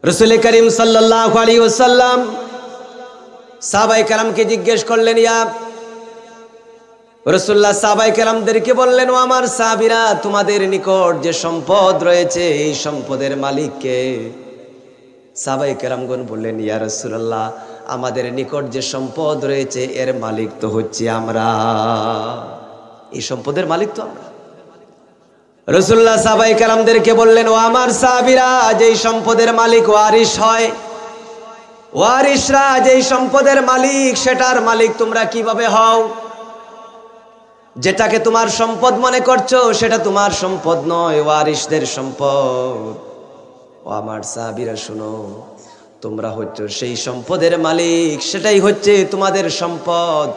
রাসূল করিম সাল্লাল্লাহু আলাইহি ওয়াসাল্লাম সাহাবায়ে কেরামকে জিজ্ঞেস করলেন, ইয়া রাসূলুল্লাহ, সাহাবায়ে কেরামদেরকে বললেন, ও আমার সাহাবীরা, তোমাদের নিকট যে সম্পদ রয়েছে এই সম্পদের মালিক কে? সাহাবায়ে কেরামগণ বললেন, ইয়া রাসূলুল্লাহ, আমাদের নিকট যে সম্পদ রয়েছে এর মালিক তো হচ্ছে আমরা, এই সম্পদের মালিক তো আমরা। রাসূলুল্লাহ সাহাবায়ে কেরামদেরকে বললেন, ও আমার সাহাবীরা, যেই সম্পদের মালিক ওয়ারিশ হয়, ওয়ারিশরা যেই সম্পদের মালিক সেটার মালিক তোমরা কিভাবে হও? যেটাকে তোমার সম্পদ মনে করছো সেটা তোমার সম্পদ নয়, ওয়ারিশদের সম্পদ। ও আমার সাহাবীরা শুনো, তোমরা হচ্ছ সেই সম্পদের মালিক, সেটাই হচ্ছে তোমাদের সম্পদ,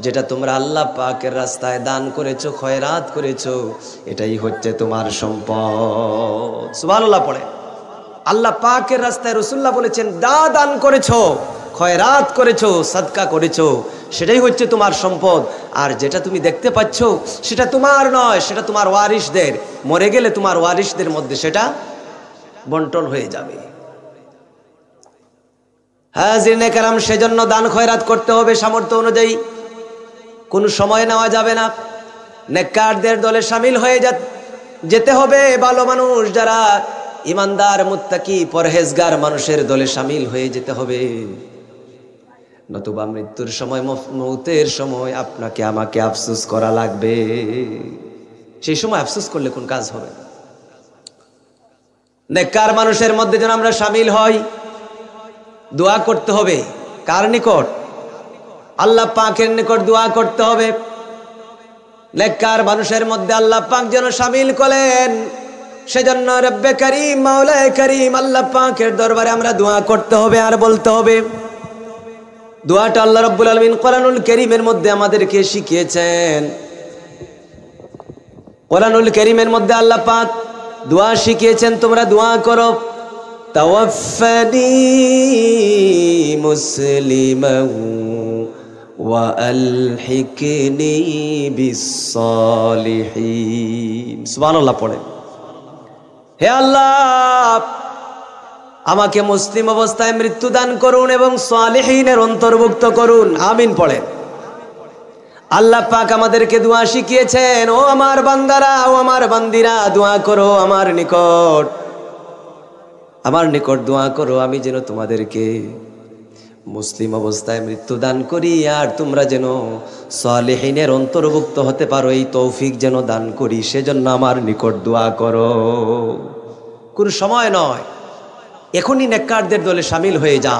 যেটা তোমরা আল্লাহ পাকের রাস্তায় দান করেছো, খয়রাত করেছো, এটাই হচ্ছে তোমার সম্পদ। সুবহানাল্লাহ পড়ে। আল্লাহ পাকের রাস্তায় রাসূলুল্লাহ বলেছেন, দান করেছো, খয়রাত করেছো, সাদকা করেছো, সেটাই হচ্ছে তোমার সম্পদ। আর যেটা তুমি দেখতে পাচ্ছ সেটা তোমার নয়, সেটা তোমার ওয়ারিশদের। মরে গেলে তোমার ওয়ারিশদের মধ্যে সেটা বন্টন হয়ে যাবে। হাজিরিনে কেরাম, সেজন্য দান খয়রাত করতে হবে সামর্থ্য অনুযায়ী, কোনো সময় নেওয়া যাবে না। নেককারদের দলে শামিল হয়ে যেতে হবে। ভালো মানুষ যারা ইমানদার, মুত্তাকি, পরহেজগার মানুষের দলে শামিল হয়ে যেতে হবে। নতুবা মৃত্যুর সময়, মৌতের সময় আপনাকে আমাকে আফসোস করা লাগবে। সেই সময় আফসোস করলে কোন কাজ হবে? নেককার মানুষের মধ্যে যেন আমরা শামিল হই। দোয়া করতে হবে কার নিকট? আল্লাহ পাকের নিকট দোয়া করতে হবে। নেককার মানুষের মধ্যে আল্লাহ পাক যেন শামিল করেন, সেজন্য রব্বে করিম, মাওলায়ে করিম, আল্লাহ পাকের দরবারে আমরা দোয়া করতে হবে আর বলতে হবে। দোয়াটা আল্লাহ রাব্বুল আলামিন কোরআনুল কারীমের মধ্যে আমাদেরকে শিখিয়েছেন। কোরআনুল কারীমের মধ্যে আল্লাহ পাক দোয়া শিখিয়েছেন, তোমরা দোয়া করো, তাওয়াফফানি মুসলিমান ওয়া আলহিকনি বিস-সালিহিন। সুবহানাল্লাহ পড়ে। হে আল্লাহ, আমাকে মুসলিম অবস্থায় মৃত্যু দান করুন এবং সালিহিনের অন্তর্ভুক্ত করুন। আমিন পড়েন। আল্লাহ পাক আমাদেরকে দোয়া শিখিয়েছেন, ও আমার বান্দারা, ও আমার বান্দিরা, দোয়া করো আমার নিকট দোয়া করো, আমি যেন তোমাদেরকে মুসলিম অবস্থায় মৃত্যু দান করি আর তোমরা যেন সালিহিনের অন্তর্ভুক্ত হতে পারো, এই তৌফিক যেন দান করি, সেজন্য আমার নিকট দোয়া করো। কোন সময় নয়, এখনই নেককারদের দলে শামিল হয়ে যা,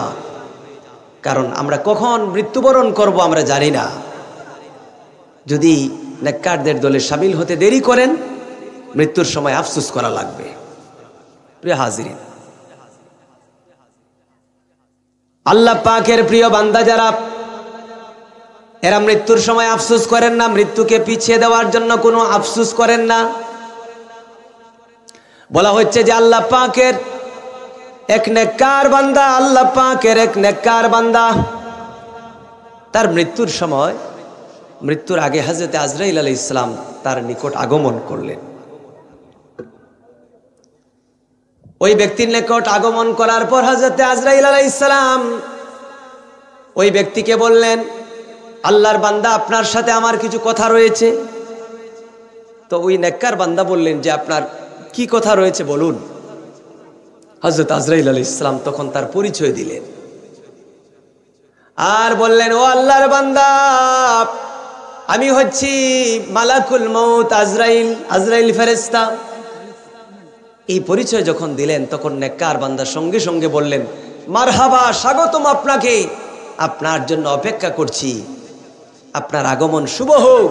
কারণ আমরা কখন মৃত্যুবরণ করব আমরা জানি না। যদি নেককারদের দলে শামিল হতে দেরি করেন, মৃত্যুর সময় আফসোস করা লাগবে। প্রিয় হাজিরিন, আল্লাহ পাকের প্রিয় বান্দা যারা, এরা মৃত্যুর সময় আফসোস করেন না, মৃত্যুকে পিছিয়ে দেওয়ার জন্য কোনো আফসোস করেন না। বলা হচ্ছে যে আল্লাহ পাকের এক নেককার বান্দা, আল্লাহ পাকের এক নেককার বান্দা, তার মৃত্যুর সময়, মৃত্যুর আগে হযরত আজরাইল আলাইহিস সালাম তার নিকট আগমন করলেন। ওই ব্যক্তির নিকট আগমন করার পর হযরত আজরাইল আলাইহিস সালাম ওই ব্যক্তিকে বললেন, আল্লাহর বান্দা, আপনার সাথে আমার কিছু কথা রয়েছে। তো ওই নেককার বান্দা বললেন যে, আপনার কি কথা রয়েছে বলুন। হযরত আজরাইল আলাইহিস সালাম তখন তার পরিচয় দিলেন আর বললেন, ও আল্লাহর বান্দা, আমি হচ্ছি মালাকুল মউত আজরাইল, আজরাইল ফেরেশতা। এই পরিচয় যখন দিলেন তখন নেককার বান্দা সঙ্গে সঙ্গে বললেন, মারহাবা, স্বাগতম আপনাকে, আপনার জন্য অপেক্ষা করছি, আপনার আগমন শুভ হোক,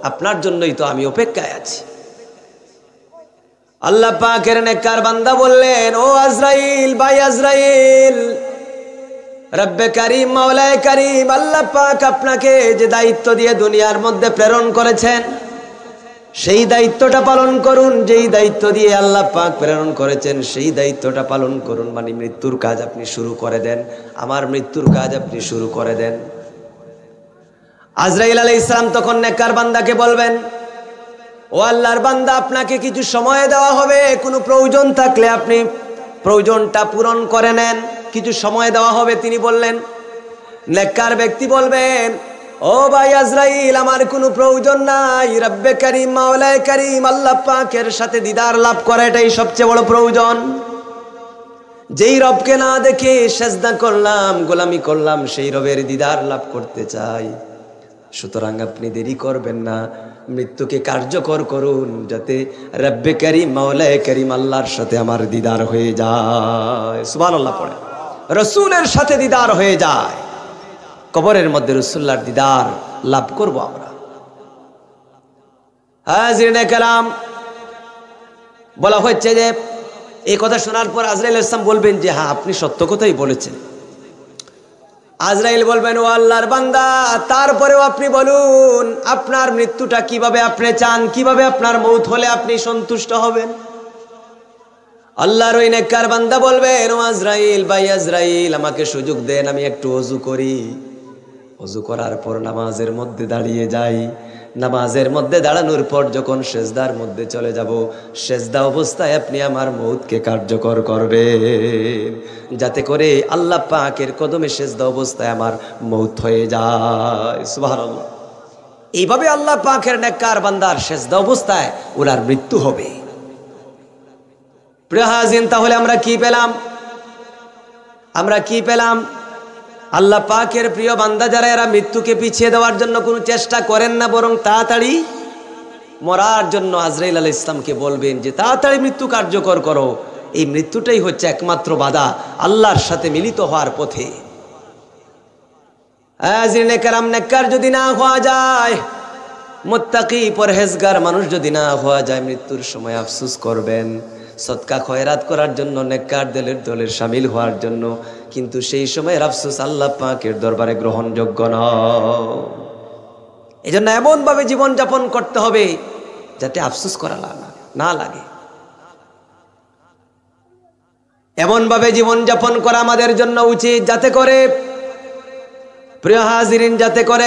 আপনার জন্যই তো আমি অপেক্ষায় আছি। আল্লাহ পাকের নেককার বান্দা বললেন, ও আজরাইল, ভাই আজরাইল, রব্বে করিম, মাওলায়ে করিম, আল্লাহ পাক আপনাকে যে দায়িত্ব দিয়ে দুনিয়ার মধ্যে প্রেরণ করেছেন, সেই দায়িত্বটা পালন করুন। যেই দায়িত্ব দিয়ে আল্লাহ পাক প্রেরণ করেছেন সেই দায়িত্বটা পালন করুন, মানে মৃত্যুর কাজ আপনি শুরু করে দেন, আমার মৃত্যুর কাজ আপনি শুরু করে দেন। আজরাইল আলাইহিস সালাম তখন নেককার বান্দাকে বলবেন, ও আল্লাহর বান্দা, আপনাকে কিছু সময় দেওয়া হবে, কোনো প্রয়োজন থাকলে আপনি প্রয়োজনটা পূরণ করে নেন, কিছু সময় দেওয়া হবে। তিনি বললেন, নেককার ব্যক্তি বলবেন, ও ভাই আজরাইল, আমার কোনো প্রয়োজন নাই, রব্বে করিম মাওলায়ে করিম আল্লাহ পাকের সাথে দিদার লাভ করা এটাই সবচেয়ে বড় প্রয়োজন। যেই রবকে না দেখে সেজদা করলাম, গোলামি করলাম, সেই রবের দিদার লাভ করতে চাই। সুতরাং আপনি দেরি করবেন না, মৃত্যুকে কার্যকর করুন, যাতে রব্বে করিম মাওলায়ে করিম আল্লাহর সাথে আমার দিদার হয়ে যায়। সুবহানাল্লাহ পড়ে, রাসূলের সাথে দিদার হয়ে যায়। কবরের মধ্যে রাসূলুল্লাহর দিদার লাভ করব আমরা। হাজিরিনে কেরাম, বলা হচ্ছে যে এই কথা শোনার পর আজরাইল আলাইহিস সালাম বলবেন যে হ্যাঁ, আপনি সত্য কথাই বলেছেন। আজরাইল বলবেন, ও আল্লাহর বান্দা, তারপরেও আপনি বলুন আপনার মৃত্যুটা কিভাবে আপনি চান, কিভাবে আপনার মৌত হলে আপনি সন্তুষ্ট হবেন। আল্লাহর ওই নেককার বান্দা বলবেন, ও আজরাইল, ভাই আজরাইল, আমাকে সুযোগ দেন, আমি একটু ওযু করি। ওযু করার পর নামাজের মধ্যে দাঁড়িয়ে যাই। নামাজের মধ্যে দাঁড়ানোর পর যখন সেজদার মধ্যে চলে যাব, সেজদা অবস্থায় আপনি আমার মৌতকে কার্যকর করবেন, যাতে করে আল্লাহ পাকের কদমে সেজদা অবস্থায় আমার মৌত হয়ে যায়। সুবহানাল্লাহ। এইভাবে আল্লাহ পাকের নেককার বান্দার সেজদা অবস্থায় ওনার মৃত্যু হবে। প্রিয় হাজিন, তাহলে আমরা কি পেলাম? আমরা কি পেলাম? আল্লাহ পাকের প্রিয় বান্দা যারা, এরা মৃত্যুকে পিছিয়ে দেওয়ার জন্য কোনো চেষ্টা করেন না, বরং তাড়াতাড়ি মরার জন্য আজরাইল আলাইহিস সালামকে বলবেন যে তাড়াতাড়ি মৃত্যু কার্যকর করো। এই মৃত্যুটাই হচ্ছে একমাত্র বাধা আল্লাহর সাথে মিলিত হওয়ার পথে। হাজিরিনে কেরাম, নেককার যদি না হওয়া যায়, মুত্তাকি পরহেজগার মানুষ যদি না হওয়া যায়, মৃত্যুর সময় আফসোস করবেন, সদকা খয়রাত করার জন্য, নেককার দলের শামিল হওয়ার জন্য, কিন্তু সেই সময়ের আফসোস আল্লাহ পাকের দরবারে গ্রহণযোগ্য নয়। এই জন্য এমন ভাবে জীবনযাপন করতে হবে যাতে আফসোস করা না লাগে। এমন ভাবে জীবনযাপন করা আমাদের জন্য উচিত যাতে করে, প্রিয় হাজিরিন, যাতে করে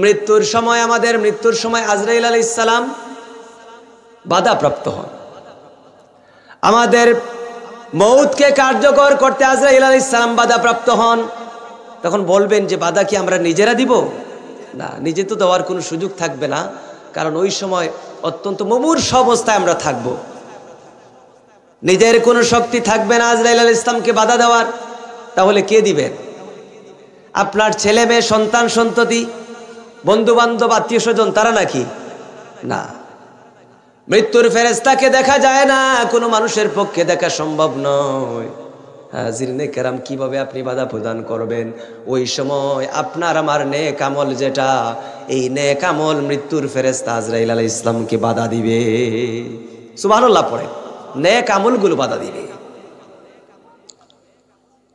মৃত্যুর সময় আজরাইল আলাইহিস সালাম বাধাপ্রাপ্ত হন। আমাদের মৌতকে কার্যকর করতে আজরাইল আলাইহিস সালাম বাধাপ্রাপ্ত হন। তখন বলবেন যে বাধা কি আমরা নিজেরা দিব? না, নিজে তো দেওয়ার কোনো সুযোগ থাকবে না, কারণ ওই সময় অত্যন্ত মুমূর্ষ অবস্থায় আমরা থাকব। নিজের কোনো শক্তি থাকবে না আজরাইল আলাইহিস সালামকে বাধা দেওয়ার। তাহলে কে দিবেন? আপনার ছেলে মেয়ে, সন্তান সন্ততি, বন্ধু বান্ধব, আত্মীয় স্বজন, তারা নাকি? না। মৃত্যুর ফেরেশতাকে দেখা যায় না, কোনো মানুষের পক্ষে দেখা সম্ভব নয়। হাজিরিনে কেরাম, কিভাবে আপনি বাধা প্রদান করবেন? ওই সময় আপনার আমার নেক আমল যেটা, এই নেক আমল মৃত্যুর ফেরেশতা আজরাইল আলাইহিস সালামকে বাধা দিবে। সুবহানাল্লাহ পড়ে, নেক আমলগুলো বাধা দিবে।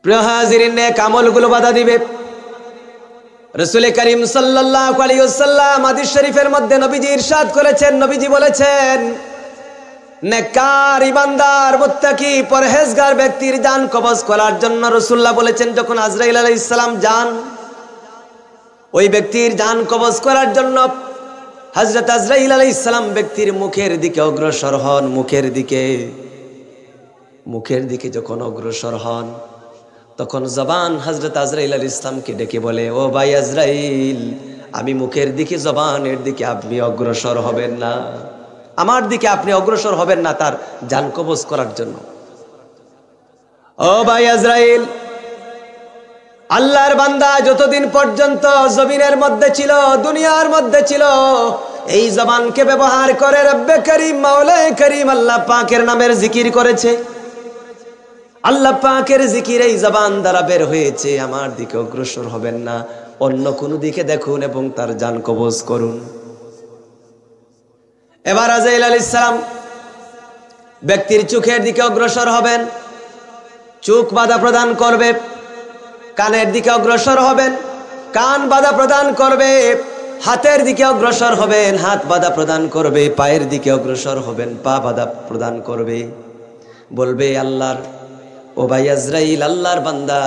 প্রিয় হাজিরিন, নেক আমলগুলো বাধা দিবে। রাসূল করিম সাল্লাল্লাহু আলাইহি ওয়াসাল্লাম হাদিস শরীফের মধ্যে নবীজি ইরশাদ করেছেন, নবীজি বলেছেন, নেককার, ইমানদার, মুত্তাকি, পরহেজগার ব্যক্তির জান কবজ করার জন্য রাসূলুল্লাহ বলেছেন, যখন আজরাইল আলাইহিস সালাম যান, ওই ব্যক্তির জান কবজ করার জন্য হযরত আজরাইল আলাইহিস সালাম ব্যক্তির মুখের দিকে অগ্রসর হন। মুখের দিকে যখন অগ্রসর হন, তখন জবান হযরত আজরাইল আলাইহিস সালামকে ডেকে বলে, ও ভাই আজরাইল, আমি মুখের দিকে, জবানের দিকে আপনি অগ্রসর হবেন না, আমার দিকে আপনি অগ্রসর হবেন না তার জান কবজ করার জন্য। ও ভাই আজরাইল, আল্লাহর বান্দা যতদিন পর্যন্ত জমিনের মধ্যে ছিল, দুনিয়ার মধ্যে ছিল, এই জবানকে ব্যবহার করে রব্বে করিম মাওলায়ে করিম আল্লাহ পাকের নামের জিকির করেছে। আল্লাহ পাকের জিকির এই জবান দ্বারা বের হয়েছে। আমার দিকে অগ্রসর হবেন না, অন্য কোনো দিকে দেখুন এবং তার জান কবজ করুন। এবার আজরাইল আলাইহিস সালাম ব্যক্তির চোখের দিকে অগ্রসর হবেন, চোখ বাধা প্রদান করবে। কানের দিকে অগ্রসর হবেন, কান বাধা প্রদান করবে। হাতের দিকে অগ্রসর হবেন, হাত বাধা প্রদান করবে। পায়ের দিকে অগ্রসর হবেন, পা বাধা প্রদান করবে। বলবে, আল্লাহর ও ভাই আজরাইল, আল্লাহর বান্দা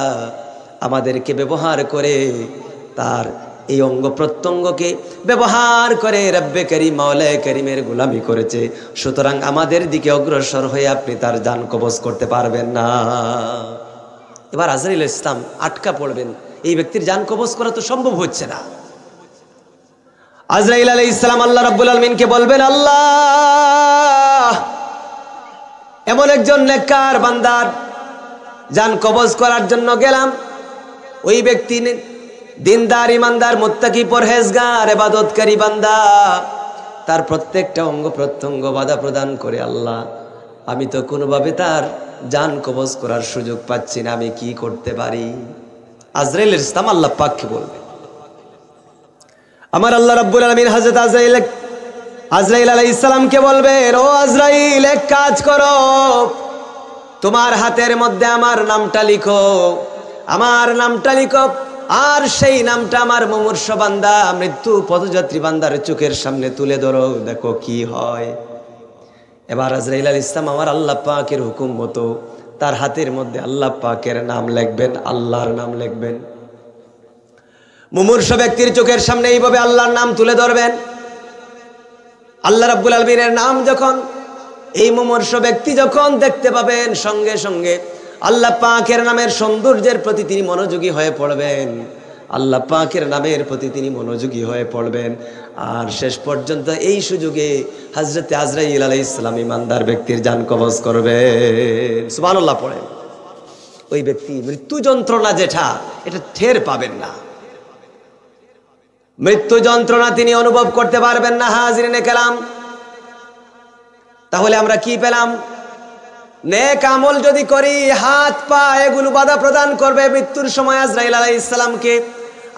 আমাদেরকে ব্যবহার করে তার এই অঙ্গ প্রত্যঙ্গকে ব্যবহার করে রব্বে করিম মাওলায়ে করিমের গোলামি করেছে। সুতরাং আমাদের দিকে অগ্রসর হয়ে আপনি তার জান কবজ করতে পারবেন না। এবার আজরাইল ইসলাম আটকা পড়বেন, এই ব্যক্তির জান কবজ করা তো সম্ভব হচ্ছে না। আজরাইল আলাইহিস সালাম আল্লাহ রাব্বুল আলামিনকে বলবেন, আল্লাহ, এমন একজন নেককার বান্দার জান কবজ করার জন্য গেলাম। ওই ব্যক্তি দিনদার, ইমানদার, মুত্তাকি, পরহেজগার, ইবাদতকারী বান্দা, তার প্রত্যেকটা অঙ্গ প্রত্যঙ্গ বাধা প্রদান করে। আল্লাহ, আমি তো কোনোভাবে তার জান কবজ করার সুযোগ পাচ্ছি না, আমি কি করতে পারি? আজরাইল ইসলাম আল্লাহ পাককে বলবে, আমার আল্লাহ রাব্বুল আলামিন হযরত আজরাইল আলাইহিস সালামকে বলবেন, ও আজরাইল, এক কাজ করো, তোমার হাতের মধ্যে আমার নামটা লিখো, আমার নামটা লিখো, আর সেই নামটা আমার মুমূর্ষ বান্দা, মৃত্যু পথযাত্রী বান্দার চোখের সামনে তুলে ধরো, দেখো কি হয়। এবার আজরাইল আলাইহিস সালাম আমার আল্লাহ পাকের হুকুম মতো তার হাতের মধ্যে আল্লাহ পাকের নাম লিখবেন, আল্লাহর নাম লিখবেন। মুমূর্ষ ব্যক্তির চোখের সামনে এইভাবে আল্লাহর নাম তুলে ধরবেন। আল্লাহ রাব্বুল আলামিনের নাম যখন এই মুমূর্ষ ব্যক্তি যখন দেখতে পাবেন, সঙ্গে সঙ্গে আল্লাহ পাকের নামের সৌন্দর্যের প্রতি তিনি মনোযোগী হয়ে পড়বেন, আল্লাহ পাকের নামের প্রতি তিনি মনোযোগী হয়ে পড়বেন। আর শেষ পর্যন্ত এই সুযোগে হযরত আজরাইল আলাইহিস সালাম ইমানদার ব্যক্তির জান কবজ করবেন। সুবহানাল্লাহ পড়েন। ওই ব্যক্তি মৃত্যু যন্ত্রণা যেটা, এটা টের পাবেন না, মৃত্যু যন্ত্রণা তিনি অনুভব করতে পারবেন না। হাজিরিনে কেরাম, তাহলে আমরা কি পেলাম? নেক আমল যদি করি, হাত পা এগুলো বাধা প্রদান করবে মৃত্যুর সময় আজরাইল আলাইহিস সালামকে।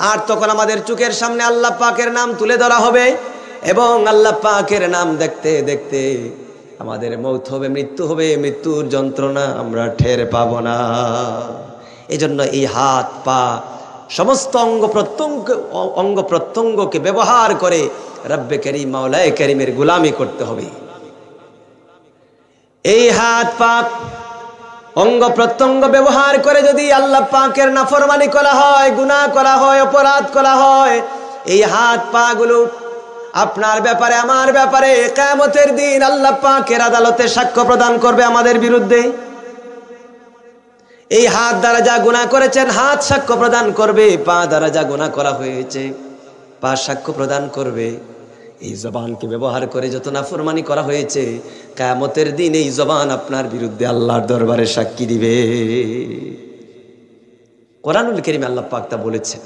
আর তখন আমাদের চোখের সামনে আল্লাহ পাকের নাম তুলে ধরা হবে, এবং আল্লাহ পাকের নাম দেখতে দেখতে আমাদের মৌত হবে, মৃত্যু হবে, মৃত্যুর যন্ত্রণা আমরা টের পাবো না। এজন্য এই হাত পা সমস্ত অঙ্গ প্রত্যঙ্গকে ব্যবহার করে রব্বে করিম মাওলায়ে করিমের গোলামি করতে হবে। এই হাত পা অঙ্গ প্রত্যঙ্গ ব্যবহার করে যদি আল্লাহ পাকের নাফরমানি করা হয়, গুনাহ করা হয়, অপরাধ করা হয়, এই হাত পা গুলো আপনার ব্যাপারে, আমার ব্যাপারে কিয়ামতের দিন আল্লাহ পাকের আদালতে সাক্ষ্য প্রদান করবে আমাদের বিরুদ্ধে। এই হাত দ্বারা যা গুনাহ করেছেন, হাত সাক্ষ্য প্রদান করবে, পা দ্বারা যা গুনাহ করা হয়েছে, পা সাক্ষ্য প্রদান করবে। এই জবানকে ব্যবহার করে যত নাফরমানি করা হয়েছে, কিয়ামতের দিন এই জবান আপনার বিরুদ্ধে আল্লাহর দরবারে সাক্ষী দিবে। কোরআনুল কারীমে আল্লাহ পাক তা বলেছেন।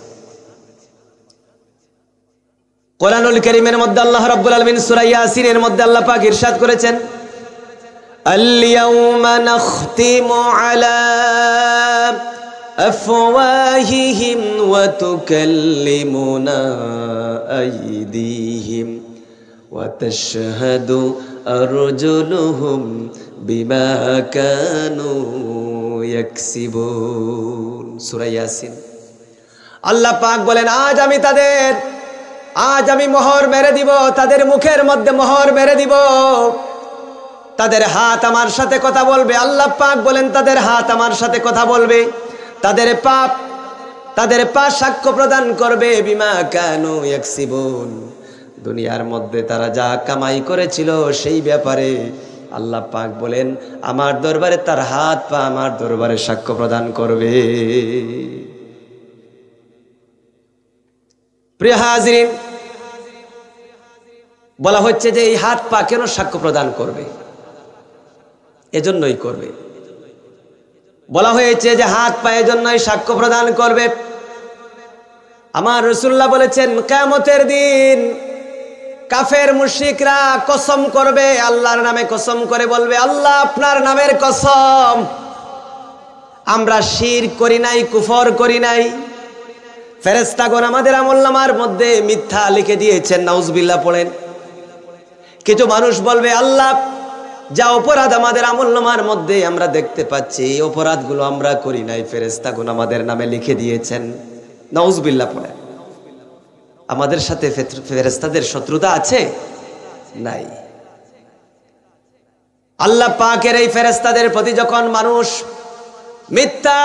কোরআনুল কারীমের মধ্যে আল্লাহ রাব্বুল আলামিন সূরা ইয়াসিনের মধ্যে আল্লাহ পাক ইরশাদ করেছেন, আল-ইয়াউমা নাখতিমু আলা আফওয়াহিহিম ওয়া তুকাল্লিমুনা আইদিহিম ওয়া তাশহাদু আরজুলুহুম বিমা কানু ইয়াকসিবুন। সূরা ইয়াসিন। আল্লাহ পাক বলেন, আজ আমি মোহর মেরে দিব, তাদের মুখের মধ্যে মোহর মেরে দিব, তাদের হাত আমার সাথে কথা বলবে। আল্লাহ পাক বলেন, তাদের হাত আমার সাথে কথা বলবে, তাদের পা সাক্ষ্য প্রদান করবে বিমা কানু ইয়াকসিবুন, দুনিয়ার মধ্যে তারা যা কামাই করেছিল সেই ব্যাপারে। আল্লাহ পাক বলেন, আমার দরবারে তার হাত পা আমার দরবারে সাক্ষ্য প্রদান করবে। প্রিয় হাজিরিন, বলা হচ্ছে যে এই হাত পা কেন সাক্ষ্য প্রদান করবে? এজন্যই করবে। বলা হয়েছে যে হাত পা এজন্যই সাক্ষ্য প্রদান করবে। আমার রাসূলুল্লাহ বলেছেন, কিয়ামতের দিন কাফের মুশরিকরা কসম করবে, আল্লাহর নামে কসম করে বলবে, আল্লাহ আপনার নামের কসম, আমরা শিরক করি নাই, কুফর করি নাই। ফেরেশতাগণ আমাদের আমলনামার মধ্যে মিথ্যা লিখে দিয়েছেন, নাউজুবিল্লাহ পড়েন। কিছু মানুষ বলবে, আল্লাহ যা অপরাধ আমাদের আমলনামার মধ্যে আমরা দেখতে পাচ্ছি, এই অপরাধগুলো আমরা করি নাই, ফেরেশতাগণ আমাদের নামে লিখে দিয়েছেন। নাউজুবিল্লাহ পড়েন। আমাদের সাথে ফেরেশতাদের শত্রুতা আছে? নাই। আল্লাহ পাকের এই ফেরেশতাদের প্রতি যখন মানুষ মিথ্যা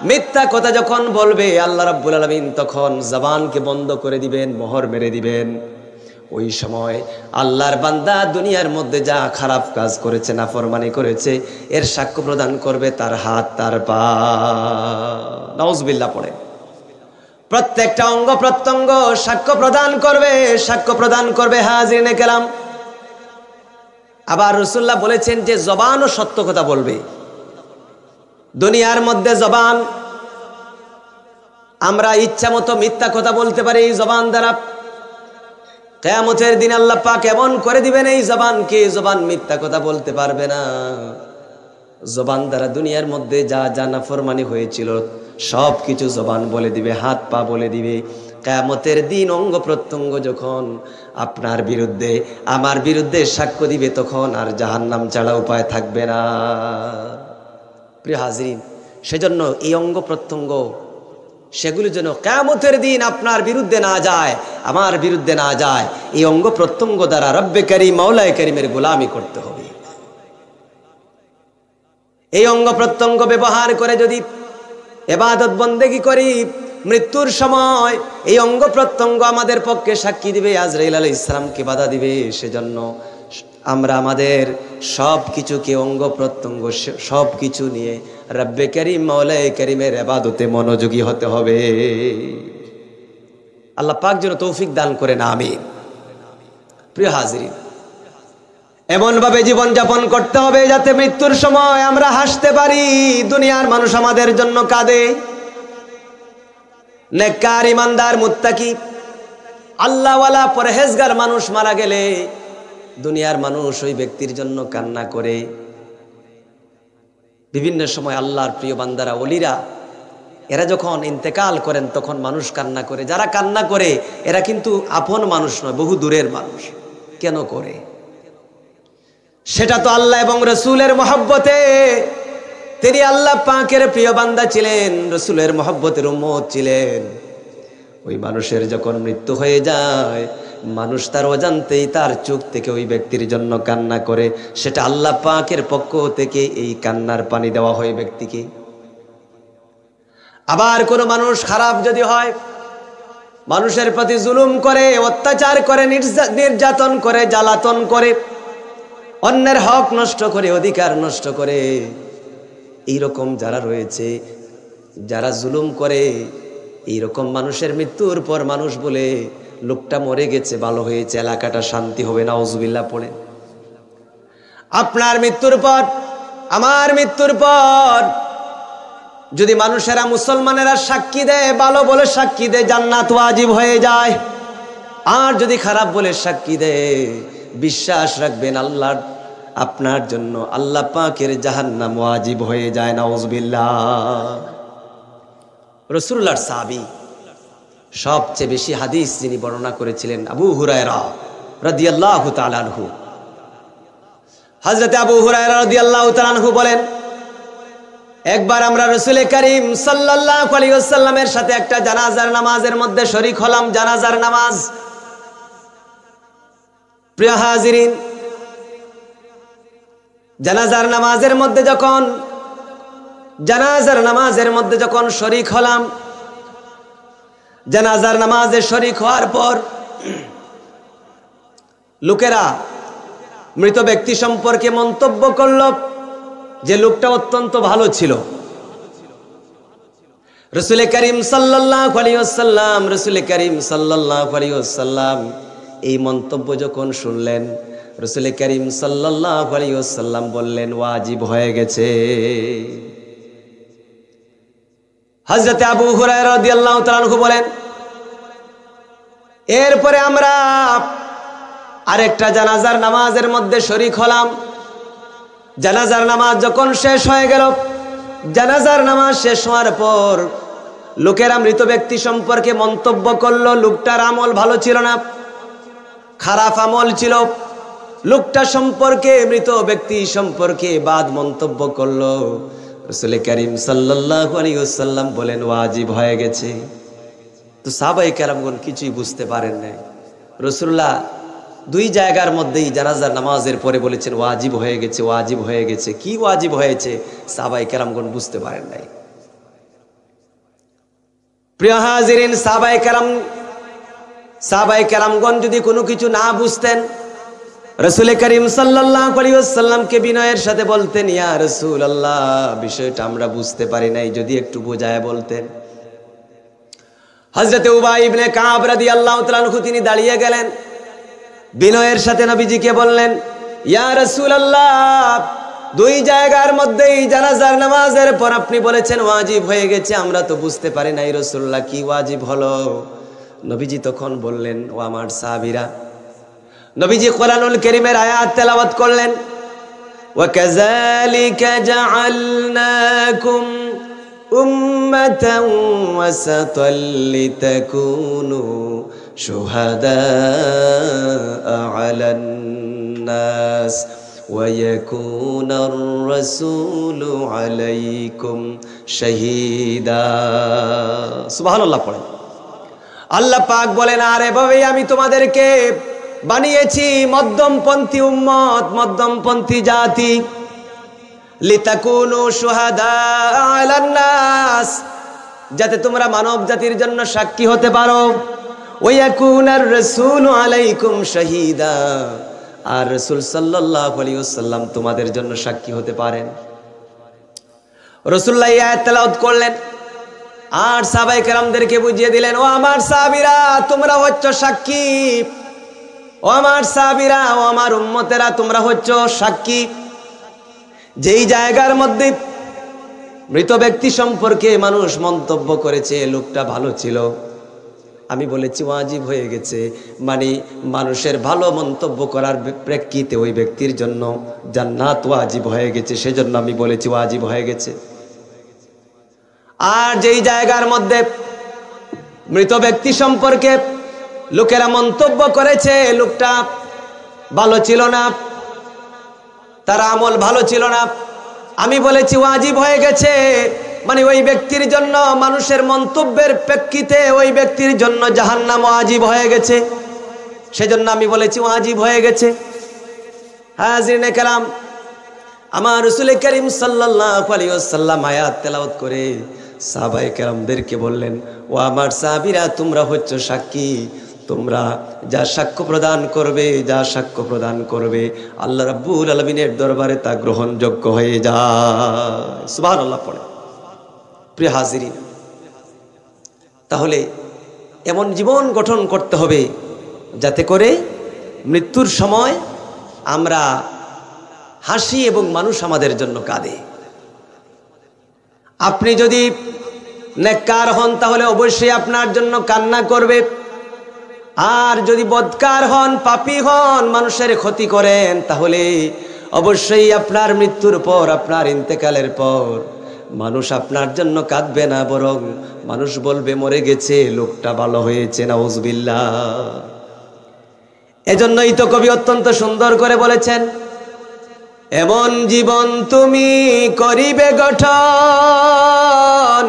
মিথ্যা কথা যখন বলবে আল্লাহ রাব্বুল আলামিন তখন জবানকে বন্ধ করে দিবেন, মোহর মেরে দিবেন। ওই সময় আল্লাহর বান্দা দুনিয়ার মধ্যে যা খারাপ কাজ করেছে, নাফরমানি করেছে, এর সাক্ষ্য প্রদান করবে তার হাত, তার পা। নাউজুবিল্লাহ পড়ে। প্রত্যেকটা অঙ্গ প্রত্যঙ্গ সাক্ষ্য প্রদান করবে, সাক্ষ্য প্রদান করবে হাজিরিনে কেরাম। আবার রাসূলুল্লাহ বলেছেন যে জবানও সত্য কথা বলবে। দুনিয়ার মধ্যে জবান, আমরা ইচ্ছা মতো মিথ্যা কথা বলতে পারি এই জবান দ্বারা। কিয়ামতের দিন আল্লাহ পাক এমন করে দিবেন এই জবানকে, জবান মিথ্যা কথা বলতে পারবে না। জবান দ্বারা দুনিয়ার মধ্যে যা যা নাফরমানি হয়েছিল সব কিছু জবান বলে দিবে, হাত পা বলে দিবে। কিয়ামতের দিন অঙ্গ প্রত্যঙ্গ যখন আপনার বিরুদ্ধে, আমার বিরুদ্ধে সাক্ষ্য দিবে, তখন আর জাহান্নাম ছাড়া উপায় থাকবে না। প্রিয় হাজরিন, সেজন্য এই অঙ্গ প্রত্যঙ্গ সেগুলি যেন কিয়ামতের দিন আপনার বিরুদ্ধে না যায়, আমার বিরুদ্ধে না যায়, এই অঙ্গ প্রত্যঙ্গ দ্বারা রব্বে কারীম মাওলায়ে কারীমের গোলামি করতে হবে। এই অঙ্গ প্রত্যঙ্গ ব্যবহার করে যদি ইবাদত বন্দেগী করি, মৃত্যুর সময় এই অঙ্গ প্রত্যঙ্গ আমাদের পক্ষে সাক্ষী দিবে, আজরাইল আলাইহিস সালামকে বাধা দিবে। সেজন্য আমরা আমাদের সব কিছুকে, অঙ্গ প্রত্যঙ্গ সব কিছু নিয়ে রব্বে কারীম মাওলায়ে কারীমের ইবাদতে মনোযোগী হতে হবে। আল্লাহ পাক যেন তৌফিক দান করেন, আমিন। প্রিয় হাজিরিন, এমন ভাবে জীবন যাপন করতে হবে যাতে মৃত্যুর সময় আমরা হাসতে পারি, দুনিয়ার মানুষ আমাদের জন্য কাঁদে। নেককার, ইমানদার, মুত্তাকি, আল্লাহওয়ালা, পরহেজগার মানুষ মারা গেলে দুনিয়ার মানুষ ওই ব্যক্তির জন্য কান্না করে। বিভিন্ন সময় আল্লাহর প্রিয় বান্দারা, ওলিরা, এরা যখন ইন্তেকাল করেন তখন মানুষ কান্না করে। যারা কান্না করে এরা কিন্তু আপন মানুষ নয়, বহু দূরের মানুষ। কেন করে? সেটা তো আল্লাহ এবং রসুলের মহব্বতে। তিনি আল্লাহ পাকের প্রিয় বান্দা ছিলেন, রসুলের মহব্বতের উম্মত ছিলেন। ওই মানুষের যখন মৃত্যু হয়ে যায়, মানুষ তার অজান্তেই তার চোখ থেকে ওই ব্যক্তির জন্য কান্না করে। সেটা আল্লাহ পাকের পক্ষ থেকে এই কান্নার পানি দেওয়া হয় ব্যক্তিকে। আবার কোনো মানুষ খারাপ যদি হয়, মানুষের প্রতি জুলুম করে, অত্যাচার করে, নির্যাতন করে, জ্বালাতন করে, অন্যের হক নষ্ট করে, অধিকার নষ্ট করে, এইরকম যারা রয়েছে, যারা জুলুম করে, এইরকম মানুষের মৃত্যুর পর মানুষ বলে লোকটা মরে গেছে, ভালো হয়েছে, এলাকাটা শান্তি হবে। নাউজুবিল্লাহ পড়ে। আপনার মৃত্যুর পর, আমার মৃত্যুর পর যদি মানুষেরা, মুসলমানেরা সাক্ষী দেয়, ভালো বলে সাক্ষী দেয়, জান্নাত ওয়াজিব হয়ে যায়। আর যদি খারাপ বলে সাক্ষী দেয়, বিশ্বাস রাখবেন আল্লাহর, আপনার জন্য আল্লাহ পাকের জাহান্নাম ওয়াজিব হয়ে যায়। নাউজুবিল্লাহ। রাসূলুল্লাহর সাহাবী, সবচেয়ে বেশি হাদিস যিনি বর্ণনা করেছিলেন, আবু হুরায়রা রাদিয়াল্লাহু তাআলা আনহু। হযরত আবু হুরায়রা রাদিয়াল্লাহু তাআলা আনহু বলেন, একবার আমরা রাসূল করিম সাল্লাল্লাহু আলাইহি ওয়াসাল্লামের সাথে একটা জানাজার নামাজের মধ্যে শরীক হলাম। জানাজার নামাজ। প্রিয় হাজিরিন, জানাজার নামাজের মধ্যে যখন শরীক হলাম, জানাজার নামাজে শরীক হওয়ার পর লোকেরা মৃত ব্যক্তি সম্পর্কে মন্তব্য করল যে লোকটা অত্যন্ত ভালো ছিল। রাসূল করিম সাল্লাল্লাহু আলাইহি ওয়াসাল্লাম এই মন্তব্য যখন শুনলেন, রাসূল করিম সাল্লাল্লাহু আলাইহি ওয়াসাল্লাম বললেন, ওয়াজিব হয়ে গেছে। হযরত আবু হুরায়রা রাদিয়াল্লাহু তাআলা আনহু বলেন, এরপরে আমরা আরেকটা জানাজার নামাজের মধ্যে শরীক হলাম। জানাজার নামাজ যখন শেষ হয়ে গেল, জানাজার নামাজ শেষ হওয়ার পর লোকেরা মৃত ব্যক্তি সম্পর্কে মন্তব্য করলো, লোকটার আমল ভালো ছিল না, খারাপ আমল ছিল। লোকটা সম্পর্কে, মৃত ব্যক্তি সম্পর্কে বাদ মন্তব্য করলো। রাসূল করিম সাল্লাল্লাহু আলাইহি ওয়াসাল্লাম বলেন, ওয়াজিব হয়ে গেছে। তো সাহাবায়ে কেরামগণ কিছুই বুঝতে পারেন নাই। রাসূলুল্লাহ দুই জায়গার মধ্যেই জানাজার নামাজের পরে বলেছেন, ওয়াজিব হয়ে গেছে, ওয়াজিব হয়ে গেছে। কি ওয়াজিব হয়েছে সাহাবায়ে কেরামগণ বুঝতে পারেন নাই। প্রিয় হাজিরিন, সাহাবায়ে কেরামগণ যদি কোনো কিছু না বুঝতেন, রাসূল করিম সাল্লাল্লাহু আলাইহি ওয়াসাল্লামকে বিনয়ের সাথে বলতেন, ইয়া রাসূলুল্লাহ, বিষয়টা আমরা বুঝতে পারি নাই, যদি একটু বোঝায় বলতেন। হযরত উবাই ইবনে কাব রাদিয়াল্লাহু তাআলা আনহু তিনি দাঁড়িয়ে গেলেন, বিনয়ের সাথে নবীজিকে বললেন, ইয়া রাসূলুল্লাহ, দুই জায়গার মধ্যেই জানাজার নামাজের পর আপনি বলেছেন ওয়াজিব হয়ে গেছে, আমরা তো বুঝতে পারি নাই রাসূলুল্লাহ কি ওয়াজিব হলো। নবীজি তখন বললেন, ও আমার সাহাবীরা, নবীজি কোরআনুল কারীমের আয়াত তেলাওয়াত করলেন, ওয়া কাযালিকা জাআলনাকুম উম্মাতান ওয়াসাতাল লিতাকুনু শুহাদাআ আলান নাস ওয়া ইয়াকুনার রাসূলু আলাইকুম শাহীদা। সুবহানাল্লাহ পড়েন। আল্লাহ পাক বলেন, আর এভাবেই আমি তোমাদেরকে বানিয়েছি মধ্যমপন্থী উম্মত, মধ্যমপন্থী জাতি, লিতাকুনু শুহাদা আলান নাস, যাতে তোমরা মানব জাতির জন্য সাক্ষী হতে পারো, ওয়া ইয়াকুনার রাসূলু আলাইকুম শাহীদা, আর রাসূল সাল্লাল্লাহু আলাইহি ওয়াসাল্লাম তোমাদের জন্য সাক্ষী হতে পারেন। রাসূলুল্লাহ এই আয়াত তেলাওয়াত করলেন আর সাহাবায়ে কেরামদেরকে বুঝিয়ে দিলেন, ও আমার সাহাবীরা, তোমরা হচ্ছ সাক্ষী, ও আমার সাহাবীরা, ও আমার উম্মতেরা, তোমরা হচ্ছ সাক্ষী। যেই জায়গার মধ্যে মৃত ব্যক্তি সম্পর্কে মানুষ মন্তব্য করেছে লোকটা ভালো ছিল, আমি বলেছি ওয়াজিব হয়ে গেছে, মানে মানুষের ভালো মন্তব্য করার প্রেক্ষিতে ওই ব্যক্তির জন্য জান্নাত ওয়াজিব হয়ে গেছে, সেজন্য আমি বলেছি ওয়াজিব হয়ে গেছে। আর যেই জায়গার মধ্যে মৃত ব্যক্তি সম্পর্কে লোকেরা মন্তব্য করেছে লোকটা ভালো ছিল না, তার আমল ভালো ছিল না, আমি বলেছি ওয়াজিব হয়ে গেছে, মানে ওই ব্যক্তির জন্য মানুষের মন্তব্যের প্রেক্ষিতে ওই ব্যক্তির জন্য জাহান্নাম ওয়াজিব হয়ে গেছে, সেজন্য আমি বলেছি ওয়াজিব হয়ে গেছে। হাজিরিনে কেরাম, আমার রাসূল করিম সাল্লাল্লাহু আলাইহি ওয়াসাল্লাম আয়াত তেলাওয়াত করে সাহাবায়ে কেরামদেরকে বললেন, ও আমার সাহাবীরা, তোমরা হচ্ছ সাক্ষী, তোমরা যা সাক্ষ্য প্রদান করবে, যা সাক্ষ্য প্রদান করবে আল্লাহ রাব্বুল আলামিনের দরবারে তা গ্রহণযোগ্য হয়ে যায়। সুবহানাল্লাহ পড়ে। প্রিয় হাজিরিন, তাহলে এমন জীবন গঠন করতে হবে যাতে করে মৃত্যুর সময় আমরা হাসি এবং মানুষ আমাদের জন্য কাঁদে। আপনি যদি নেককার হন তাহলে অবশ্যই আপনার জন্য কান্না করবে, আর যদি বদকার হন, পাপী হন, মানুষের ক্ষতি করেন, তাহলে অবশ্যই আপনার মৃত্যুর পর, আপনার ইন্তেকালের পর মানুষ আপনার জন্য কাঁদবে না, বরং মানুষ বলবে মরে গেছে, লোকটা ভালো হয়েছে, নাউজুবিল্লাহ। এজন্যই তো কবি অত্যন্ত সুন্দর করে বলেছেন, এমন জীবন তুমি করিবে গঠন,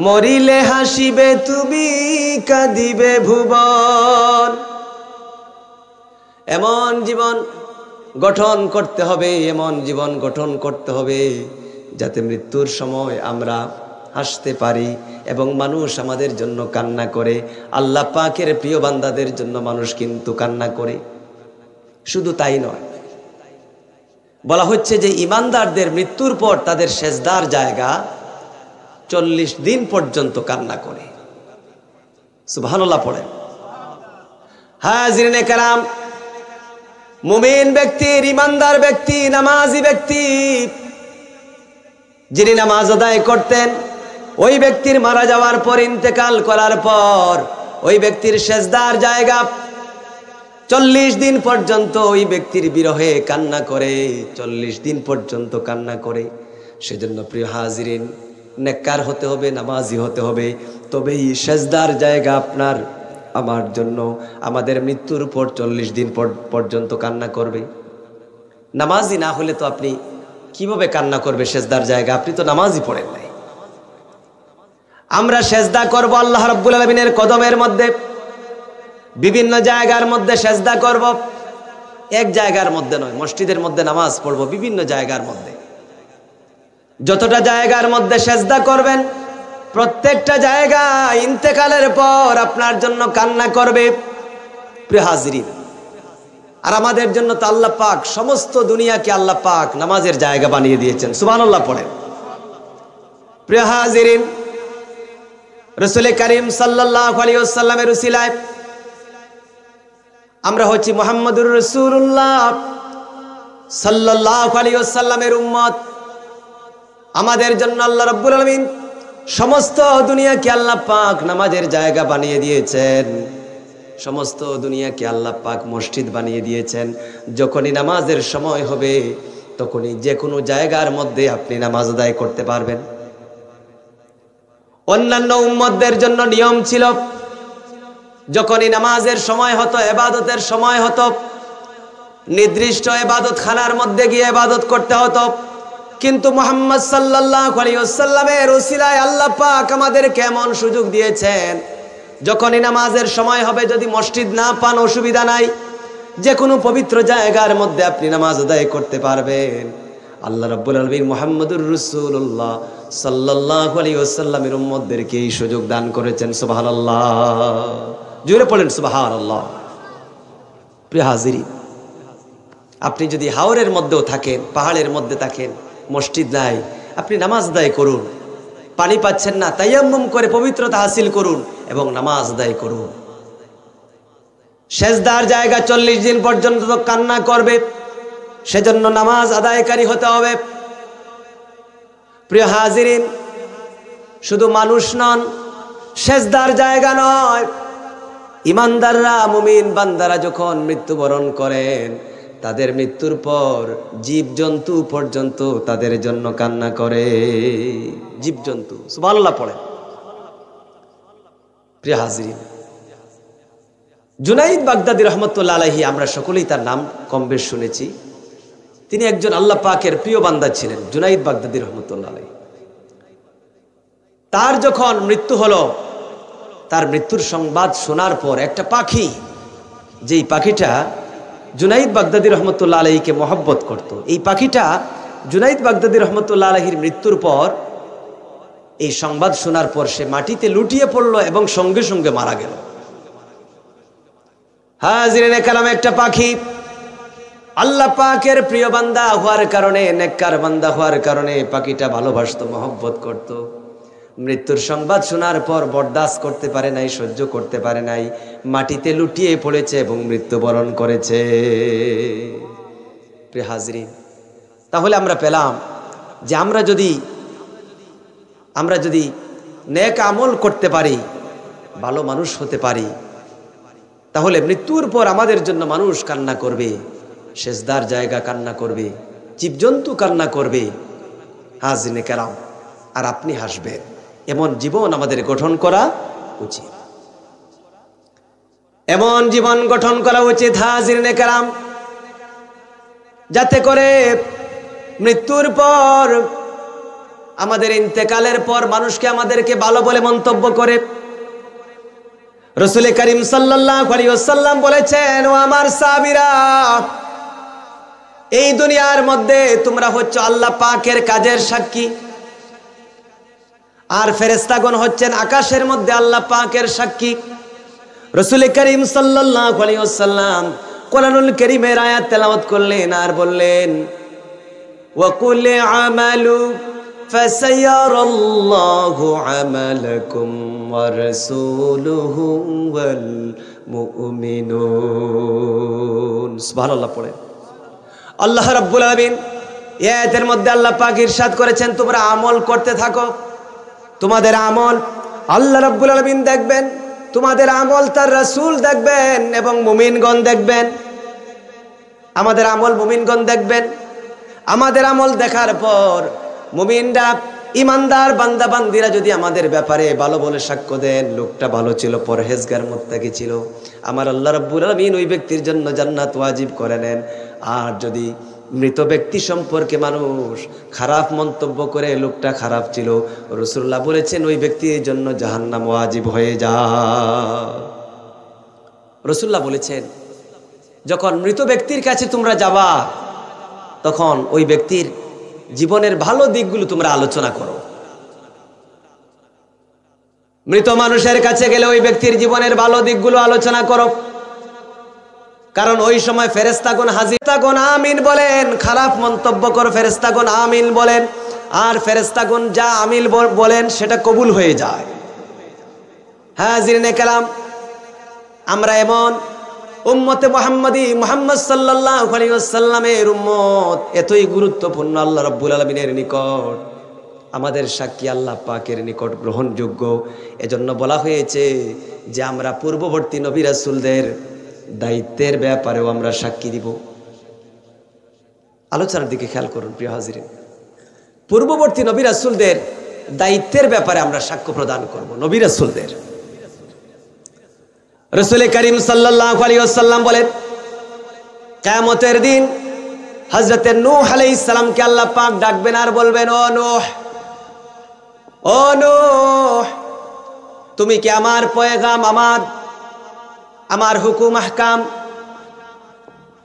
মরিলে হাসিবে তুমি, কাঁদিবে ভুবন। এমন জীবন গঠন করতে হবে, এমন জীবন গঠন করতে হবে যাতে মৃত্যুর সময় আমরা হাসতে পারি এবং মানুষ আমাদের জন্য কান্না করে। আল্লাহ পাকের প্রিয় বান্দাদের জন্য মানুষ কিন্তু কান্না করে। শুধু তাই নয়, বলা হচ্ছে যে ঈমানদারদের মৃত্যুর পর তাদের সেজদার জায়গা 40 দিন পর্যন্ত কান্না করে। সুবহানাল্লাহ পড়েন। হাজিরিনে কেরাম, মুমিন ব্যক্তি, ঈমানদার ব্যক্তি, নামাজি ব্যক্তি যিনি নামাজ আদায় করতেন, ওই ব্যক্তির মারা যাওয়ার পর, ইন্তেকাল করার পর ওই ব্যক্তির সেজদার জায়গা 40 দিন পর্যন্ত ওই ব্যক্তির বিরহে কান্না করে, 40 দিন পর্যন্ত কান্না করে। সেজন্য প্রিয় হাজিরিন, নেককার হতে হবে, নামাজি হতে হবে, তবেই সেজদার জায়গা আপনার আমার জন্য আমাদের মৃত্যুর পর 40 দিন পর্যন্ত কান্না করবে। নামাজি না হলে তো আপনি কিভাবে কান্না করবে সেজদার জায়গা? আপনি তো নামাজই পড়েন নাই। আমরা সেজদা করব আল্লাহ রাব্বুল আলামিনের কদমের মধ্যে, বিভিন্ন জায়গার মধ্যে সেজদা করব, এক জায়গার মধ্যে নয়। মসজিদের মধ্যে নামাজ পড়ব, বিভিন্ন জায়গার মধ্যে। যতটা জায়গার মধ্যে সেজদা করবেন প্রত্যেকটা জায়গা ইন্তেকালের পর আপনার জন্য কান্না করবে প্রিয় হাজিরিন। আর আমাদের জন্য তো আল্লাহ পাক সমস্ত দুনিয়াকে আল্লাহ পাক নামাজের জায়গা বানিয়ে দিয়েছেন, সুবহানাল্লাহ পড়েন। প্রিয় হাজিরিন, রাসূল করিম সাল্লাল্লাহু আলাইহি ওয়াসাল্লামের উসিলায় আমরা হচ্ছি মুহাম্মদুর রাসূলুল্লাহ সাল্লাল্লাহু আলাইহি ওয়াসাল্লামের উম্মত। আমাদের জন্য আল্লাহ রাব্বুল আলামিন সমস্ত দুনিয়াকে আল্লাহ পাক নামাজের জায়গা বানিয়ে দিয়েছেন, সমস্ত দুনিয়াকে আল্লাহ পাক মসজিদ বানিয়ে দিয়েছেন। যখনই নামাজের সময় হবে তখনই যে কোনো জায়গার মধ্যে আপনি নামাজ আদায় করতে পারবেন। অন্যান্য উম্মতদের জন্য নিয়ম ছিল, যখনই নামাজের সময় হতো, ইবাদতের সময় হতো, নির্দিষ্ট ইবাদত খানার মধ্যে গিয়ে ইবাদত করতে হতো। কিন্তু মুহাম্মদ সাল্লাল্লাহু আলাইহি ওয়াসাল্লামের উসিলায় আল্লাহ পাক আমাদেরকে এমন সুযোগ দিয়েছেন, যখনই নামাজের সময় হবে যদি মসজিদ না পান অসুবিধা নাই, যে কোনো পবিত্র জায়গার মধ্যে আপনি নামাজ আদায় করতে পারবেন। আল্লাহ রাব্বুল আলামিন মুহাম্মদুর রাসূলুল্লাহ সাল্লাল্লাহু আলাইহি ওয়াসাল্লামের উম্মতদেরকে এই সুযোগ দান করেছেন, সুবহানাল্লাহ। জোরে পড়েন সুবহানাল্লাহ। প্রিয় হাজিরিন, আপনি যদি হাওরের মধ্যেও থাকেন, পাহাড়ের মধ্যে থাকেন, মসজিদ নাই, আপনি নামাজ আদায় করুন। পানি পাচ্ছেন না, তায়াম্মুম করে পবিত্রতা হাসিল করুন এবং নামাজ আদায় করুন। সেজদার জায়গা 40 দিন পর্যন্ত তো কান্না করবে, সেজন্য নামাজ আদায়কারী হতে হবে। প্রিয় হাজিরিন, শুধু মানুষ নন, সেজদার জায়গা নয়, ইমানদাররা মুমিন বান্দারা যখন মৃত্যুবরণ করেন, তাদের মৃত্যুর পর জীবজন্তু পর্যন্ত তাদের জন্য কান্না করে। জীবজন্তু, সুবহানাল্লাহ পড়েন। প্রিয় হাজিরিন, জুনাইদ বাগদাদী রহমতুল্লাহ আলাইহি, আমরা সকলেই তার নাম কম বেশ শুনেছি। তিনি একজন আল্লাহ পাকের প্রিয় বান্দা ছিলেন, জুনাইদ বাগদাদী রহমতুল্লাহ আলাইহি। তার যখন মৃত্যু হলো, তার মৃত্যুর সংবাদ শোনার পর একটা পাখি, যেই পাখিটা জুনাইদ বাগদাদী রহমতুল্লাহ আলাইহিকে মহব্বত করত, এই পাখিটা জুনাইদ বাগদাদী রহমতুল্লাহ আলাইহির মৃত্যুর পর এই সংবাদ শোনার পর সে মাটিতে লুটিয়ে পড়লো এবং সঙ্গে সঙ্গে মারা গেল। হাজিরিনে কালাম, একটা পাখি আল্লাহ পাকের প্রিয় বান্দা হওয়ার কারণে, নেককার বান্দা হওয়ার কারণে পাখিটা ভালোবাসতো, মহব্বত করত। মৃত্যুর সংবাদ শোনার পর বরদাস্ত করতে পারে নাই, সহ্য করতে পারে নাই, মাটিতে লুটিয়ে পড়েছে এবং মৃত্যুবরণ করেছে। প্রিয় হাজিরিন, তাহলে আমরা পেলাম যে আমরা যদি নেক আমল করতে পারি, ভালো মানুষ হতে পারি, তাহলে মৃত্যুর পর আমাদের জন্য মানুষ কান্না করবে, সেজদার জায়গা কান্না করবে, জীবজন্তু কান্না করবে। হাজিরিনে কেরাম, আর আপনি হাসবেন। এমন জীবন আমাদের গঠন করা উচিত, এমন জীবন গঠন করা উচিত হাজিরিনে কেরাম, যাতে করে মৃত্যুর পর, আমাদের ইন্তেকালের পর মানুষকে আমাদেরকে ভালো বলে মন্তব্য করে। রাসূল করিম সাল্লাল্লাহু আলাইহি ওয়াসাল্লাম বলেছেন, ও আমার সাহাবীরা, এই দুনিয়ার মধ্যে তোমরা হচ্ছে আল্লাহ পাকের কাজের সাক্ষী, আর ফেরেশতাগণ হচ্ছেন আকাশের মধ্যে আল্লাহ পাকের সাক্ষী। রাসূল করিম সাল্লাল্লাহু আলাইহি ওয়াসাল্লাম কোরআনুল কারীমের আয়াত তেলাওয়াত করলেন আর বললেন, ওয়া কুল আমালু ফাসায়ারাল্লাহু আমালাকুম ওয়া রাসূলুহু ওয়াল মুমিনুন। সুবহানাল্লাহ পড়ে। আল্লাহ রাব্বুল আলামিন এই আয়াতের মধ্যে আল্লাহ পাক ইরশাদ করেছেন, তোমরা আমল করতে থাকো, তোমাদের আমল আল্লাহ রাব্বুল আলামিন দেখবেন, তোমাদের আমল তার রাসূল দেখবেন এবং মুমিনগণ দেখবেন। আমাদের আমল মুমিনগণ দেখবেন। আমাদের আমল দেখার পর মুমিনরা, ইমানদার বান্দা বান্দিরা যদি আমাদের ব্যাপারে ভালো বলে সাক্ষ্য দেন, লোকটা ভালো ছিল, পরহেজগার মুত্তাকি ছিল, আমার আল্লাহ রাব্বুল আলামিন ওই ব্যক্তির জন্য জান্নাত ওয়াজিব করে নেন। আর যদি মৃত ব্যক্তি সম্পর্কে মানুষ খারাপ মন্তব্য করে, লোকটা খারাপ ছিল, রাসূলুল্লাহ বলেছেন ওই ব্যক্তির জন্য জাহান্নাম ওয়াজিব হয়ে যায়। রাসূলুল্লাহ বলেছেন, যখন মৃত ব্যক্তির কাছে তোমরা যাবা, তখন ওই ব্যক্তির জীবনের ভালো দিকগুলো তোমরা আলোচনা করো। মৃত মানুষের কাছে গেলে ওই ব্যক্তির জীবনের ভালো দিকগুলো আলোচনা করো, কারণ ওই সময় ফেরেশতাগণ হাজির। ফেরেশতাগণ আমিন বলেন, খারাপ মন্তব্য কর ফেরেশতাগণ আমিন বলেন, আর ফেরেশতাগণ যা আমিন বলেন সেটা কবুল হয়ে যায়। হাজিরিনে কেরাম, আমরা এমন উম্মতে মুহাম্মাদি মুহাম্মদ সাল্লাল্লাহু আলাইহি ওয়াসাল্লামের উম্মত, এতই গুরুত্বপূর্ণ আল্লাহ রাব্বুল আলামিনের নিকট, আমাদের সাক্ষী আল্লাহ পাকের নিকট গ্রহণযোগ্য। এজন্য বলা হয়েছে যে আমরা পূর্ববর্তী নবী রাসূলদের দায়িত্বের ব্যাপারেও আমরা সাক্ষী দিব। আলোচনার দিকে খেয়াল করুন প্রিয় হাজিরিন, পূর্ববর্তী নবী রাসূলদের দায়িত্বের ব্যাপারে আমরা সাক্ষ্য প্রদান করব। নবী রাসূলদের, রাসূল করিম সাল্লাল্লাহু আলাইহি ওয়াসাল্লাম বলেন, কিয়ামতের দিন হযরত নূহ আলাইহিস সালামকে আল্লাহ পাক ডাকবেন আর বলবেন, ও নূহ, ও নূহ, তুমি কি আমার পয়গাম, আমার হুকুম আহকাম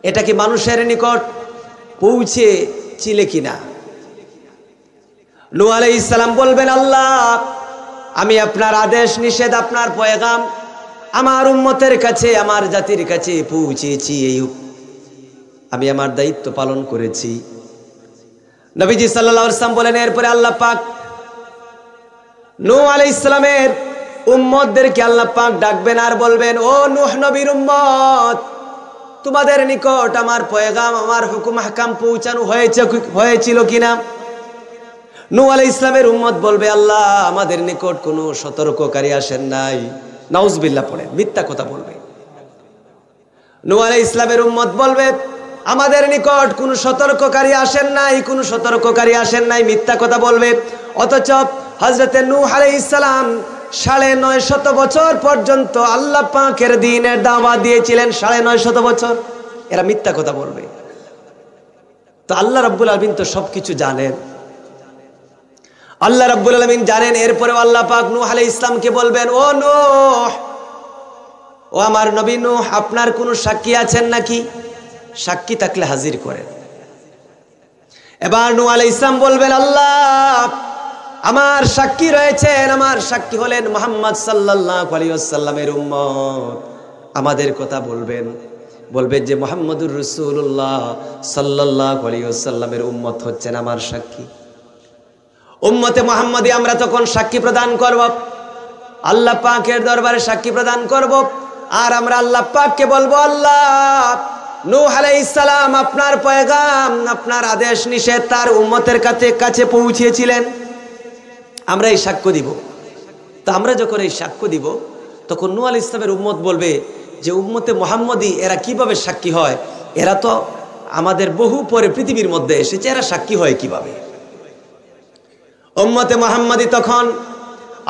এটা কি মানুষের নিকট পৌঁছেছিলে কিনা? নূহ আলাইহিস সালাম বলবেন, আল্লাহ, আমি আপনার আদেশ নিষেধ, আপনার পয়গাম আমার উম্মতের কাছে, আমার জাতির কাছে পৌঁছেছি, আমি আমার দায়িত্ব পালন করেছি। নবীজি সাল্লাল্লাহু আলাইহি ওয়াসাল্লাম বলেন, এরপরে আল্লাহ পাক নূহ আলাইহিস সালামের উম্মতদেরকে আল্লাহ পাক ডাকবেন আর বলবেন, ও নূহ নবীর উম্মত, তোমাদের নিকট আমার পয়গাম, আমার হুকুম আহকাম পৌঁছানো হয়েছিল কিনা? নূহ আলাইহিস সালামের উম্মত বলবে, আল্লাহ, আমাদের নিকট কোনো সতর্ককারী আসেন নাই। নাউজুবিল্লাহ পড়েন, মিথ্যা কথা বলবে। নূহ আলাইহিস সালামের উম্মত বলবে, আমাদের নিকট কোনো সতর্ককারী আসেন নাই, কোনো সতর্ককারী আসেন নাই, মিথ্যা কথা বলবে। অথচ হযরত নূহ আলাইহিস সালাম ৯৫০ বছর পর্যন্ত আল্লাহ পাকের দ্বীনের দাওয়াত দিয়েছিলেন, ৯৫০ বছর। এরা মিথ্যা কথা বলবে। তো আল্লাহ রাব্বুল আলামিন তো সবকিছু জানেন, আল্লাহ রাব্বুল আলামিন জানেন। এরপরেও আল্লাহ পাক নূহ আলাইহিস সালামকে বলবেন, ও নূহ, ও আমার নবী নূহ, আপনার কোনো সাক্ষী আছেন নাকি? সাক্ষী থাকলে হাজির করেন। এবার নূহ আলাইহিস সালাম বলবেন, আল্লাহ, আমার সাক্ষী রয়েছেন, আমার সাক্ষী হলেন মুহাম্মদ সাল্লাল্লাহু আলাইহি ওয়াসাল্লামের উম্মত। আমাদের কথা বলবেন যে মুহাম্মদুর রাসূলুল্লাহ সাল্লাল্লাহু আলাইহি ওয়াসাল্লামের উম্মত হচ্ছেন আমার সাক্ষী। উম্মতে মুহাম্মাদি আমরা তখন সাক্ষী প্রদান করব, আল্লাহ পাকের দরবারে সাক্ষী প্রদান করব। আর আমরা আল্লাহ পাককে বলবো, আল্লাহ, নূহ আলাইহিস সালাম আপনার পয়গাম, আপনার আদেশ নিষেধ তার উম্মতের কাছে পৌঁছিয়েছিলেন। আমরা এই সাক্ষ্য দিব। তো আমরা যখন এই সাক্ষ্য দিব, তখন নূহ আলাইহিস সালামের উম্মত বলবে যে উম্মতে মুহাম্মাদি এরা কিভাবে সাক্ষী হয়? এরা তো আমাদের বহু পরে পৃথিবীর মধ্যে এসেছে, এরা সাক্ষী হয় কিভাবে? উম্মতে মুহাম্মাদি তখন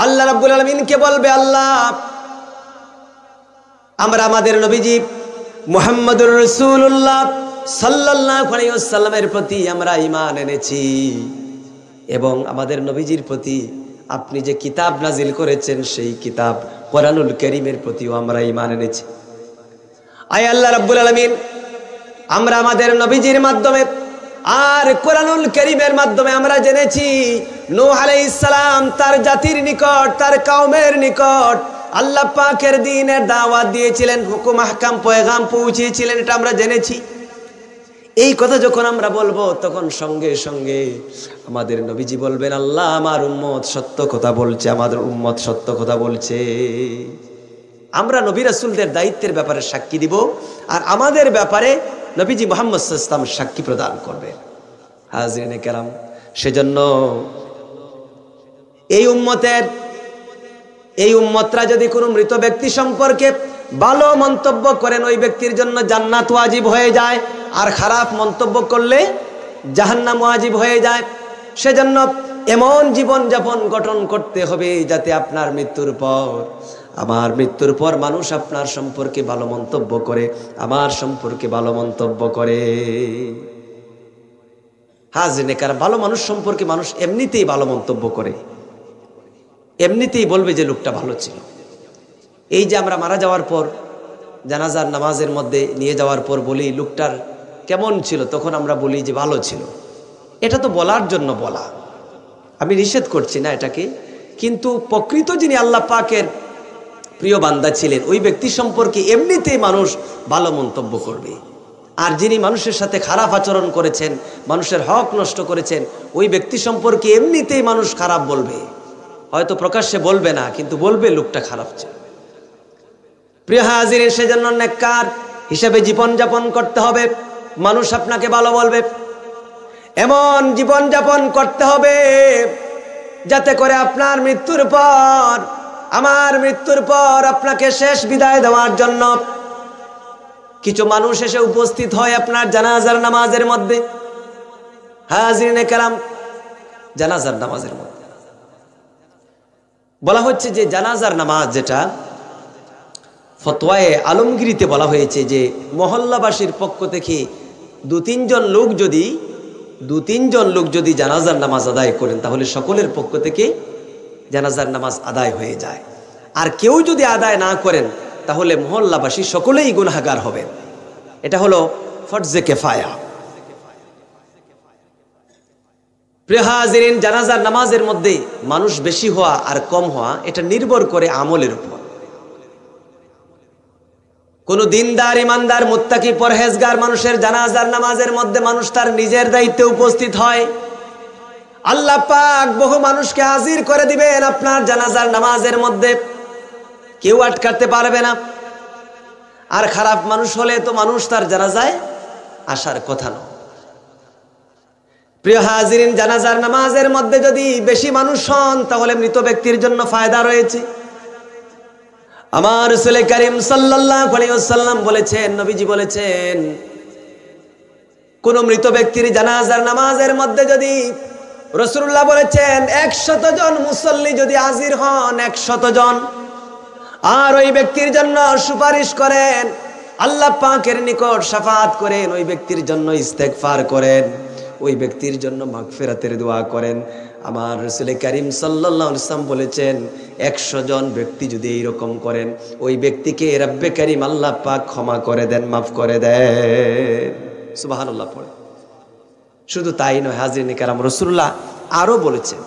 আল্লাহ রাব্বুল আলামিনকে বলবে, আল্লাহ, আমরা আমাদের নবীজি মুহাম্মদুর রাসূলুল্লাহ সাল্লাল্লাহু আলাইহি ওয়াসাল্লামের প্রতি আমরা ঈমান এনেছি, এবং আমাদের নবীজির প্রতি আপনি যে কিতাব নাজিল করেছেন সেই কিতাব কোরআনুল কারীমের প্রতিও আমরা ঈমান এনেছি। আয় আল্লাহ রাব্বুল আলামিন, আমরা আমাদের নবীজির মাধ্যমে আর কোরআনুল কারীমের মাধ্যমে আমরা জেনেছি নূহ আলাইহিস সালাম তার জাতির নিকট, তার কওমের নিকট আল্লাহ পাকের দ্বীনের দাওয়াত দিয়েছিলেন, হুকুম আহকাম পয়গাম পৌঁছিয়েছিলেন, এটা আমরা জেনেছি। এই কথা যখন আমরা বলবো, তখন সঙ্গে সঙ্গে আমাদের নবীজি বলবেন, আল্লাহ, আমার উম্মত সত্য কথা বলছে, আমাদের উম্মত সত্য কথা বলছে। আমরা নবী রাসূলদের দায়িত্বের ব্যাপারে সাক্ষী দিব, আর আমাদের ব্যাপারে নবীজি মুহাম্মদ সাল্লাল্লাহু আলাইহি ওয়াসাল্লাম সাক্ষী প্রদান করবে। হাজিরিনে কেরাম, সেজন্য এই উম্মতরা যদি কোনো মৃত ব্যক্তি সম্পর্কে ভালো মন্তব্য করেন, ওই ব্যক্তির জন্য জান্নাত ওয়াজিব হয়ে যায়, আর খারাপ মন্তব্য করলে জাহান্নাম ওয়াজিব হয়ে যায়। সেজন্য এমন জীবন যাপন গঠন করতে হবে যাতে আপনার মৃত্যুর পর, আমার মৃত্যুর পর মানুষ আপনার সম্পর্কে ভালো মন্তব্য করে, আমার সম্পর্কে ভালো মন্তব্য করে। হাজিরিনে কেরাম, ভালো মানুষ সম্পর্কে মানুষ এমনিতেই ভালো মন্তব্য করে, এমনিতেই বলবে যে লোকটা ভালো ছিল। এই যে আমরা মারা যাওয়ার পর জানাজার নামাজের মধ্যে নিয়ে যাওয়ার পর বলি লোকটার কেমন ছিল, তখন আমরা বলি যে ভালো ছিল। এটা তো বলার জন্য বলা, আমি নিষেধ করছি না এটাকে, কিন্তু প্রকৃত যিনি আল্লাহ পাকের প্রিয় বান্দা ছিলেন ওই ব্যক্তি সম্পর্কে এমনিতেই মানুষ ভালো মন্তব্য করবে। আর যিনি মানুষের সাথে খারাপ আচরণ করেছেন, মানুষের হক নষ্ট করেছেন, ওই ব্যক্তি সম্পর্কে এমনিতেই মানুষ খারাপ বলবে। হয়তো প্রকাশ্যে বলবে না, কিন্তু বলবে লোকটা খারাপ ছিল। প্রিয় হাজিরিন, সেজন্য নেককার হিসেবে জীবনযাপন করতে হবে। মানুষ আপনাকে ভালো বলবে, এমন জীবনযাপন করতে হবে যাতে করে আপনার মৃত্যুর পর, আমার মৃত্যুর পর আপনাকে শেষ বিদায় দেওয়ার জন্য কিছু মানুষ এসে উপস্থিত হয় আপনার জানাজার নামাজের মধ্যে। হাজিরিনে কেরাম, জানাজার নামাজের মধ্যে বলা হচ্ছে যে জানাজার নামাজ, যেটা ফতোয়ায়ে আলমগীরিতে বলা হয়েছে যে মহল্লাবাসীর পক্ষ থেকে দু তিনজন লোক যদি জানাজার নামাজ আদায় করেন তাহলে সকলের পক্ষ থেকে জানাজার নামাজ আদায় হয়ে যায়। আর কেউ যদি আদায় না করেন তাহলে মহল্লাবাসী সকলেই গুনাহগার হবেন। এটা হলো ফরজে কিফায়া। প্রিয় হাজিরিন, জানাজার নামাজের মধ্যে মানুষ বেশি হওয়া আর কম হওয়া এটা নির্ভর করে আমলের উপর। কোন দিনদার, ইমানদার, মুত্তাকি, পরহেজগার মানুষের জানাজার নামাজের মধ্যে মানুষ তার নিজের দায়িত্বে উপস্থিত হয়। আল্লাহ পাক বহু মানুষকে হাজির করে দিবেন আপনার জানাজার নামাজের মধ্যে, কেউ আটকাতে পারবে না। আর খারাপ মানুষ হলে তো মানুষ তার জানাজায় আসার কথা নয়। প্রিয় হাজিরিন, জানাজার নামাজের মধ্যে যদি বেশি মানুষ হন তাহলে মৃত ব্যক্তির জন্য ফায়দা রয়েছে। আমার রাসূল করিম সাল্লাল্লাহু আলাইহি ওয়াসাল্লাম বলেছেন, নবীজি বলেছেন, কোন মৃত ব্যক্তির জানাজার নামাজের মধ্যে যদি, রাসূলুল্লাহ বলেছেন, 100 জন মুসল্লি যদি হাজির হন, 100 জন, আর ওই ব্যক্তির জন্য সুপারিশ করেন, আল্লাহ পাকের নিকট শাফাআত করেন, ওই ব্যক্তির জন্য ইস্তেগফার করেন, ওই ব্যক্তির জন্য মাগফিরাতের দোয়া করেন, আমার রাসূল করিম সাল্লাল্লাহু আলাইহি ওয়াসাল্লাম বলেছেন 100 জন ব্যক্তি যদি এইরকম করেন, ওই ব্যক্তিকে রব্বে করিম আল্লাহ পাক ক্ষমা করে দেন, মাফ করে দেন। সুবহানাল্লাহ পড়ে। শুধু তাই নয় হাজিরিন কিরাম, রাসূলুল্লাহ আরো বলেছেন,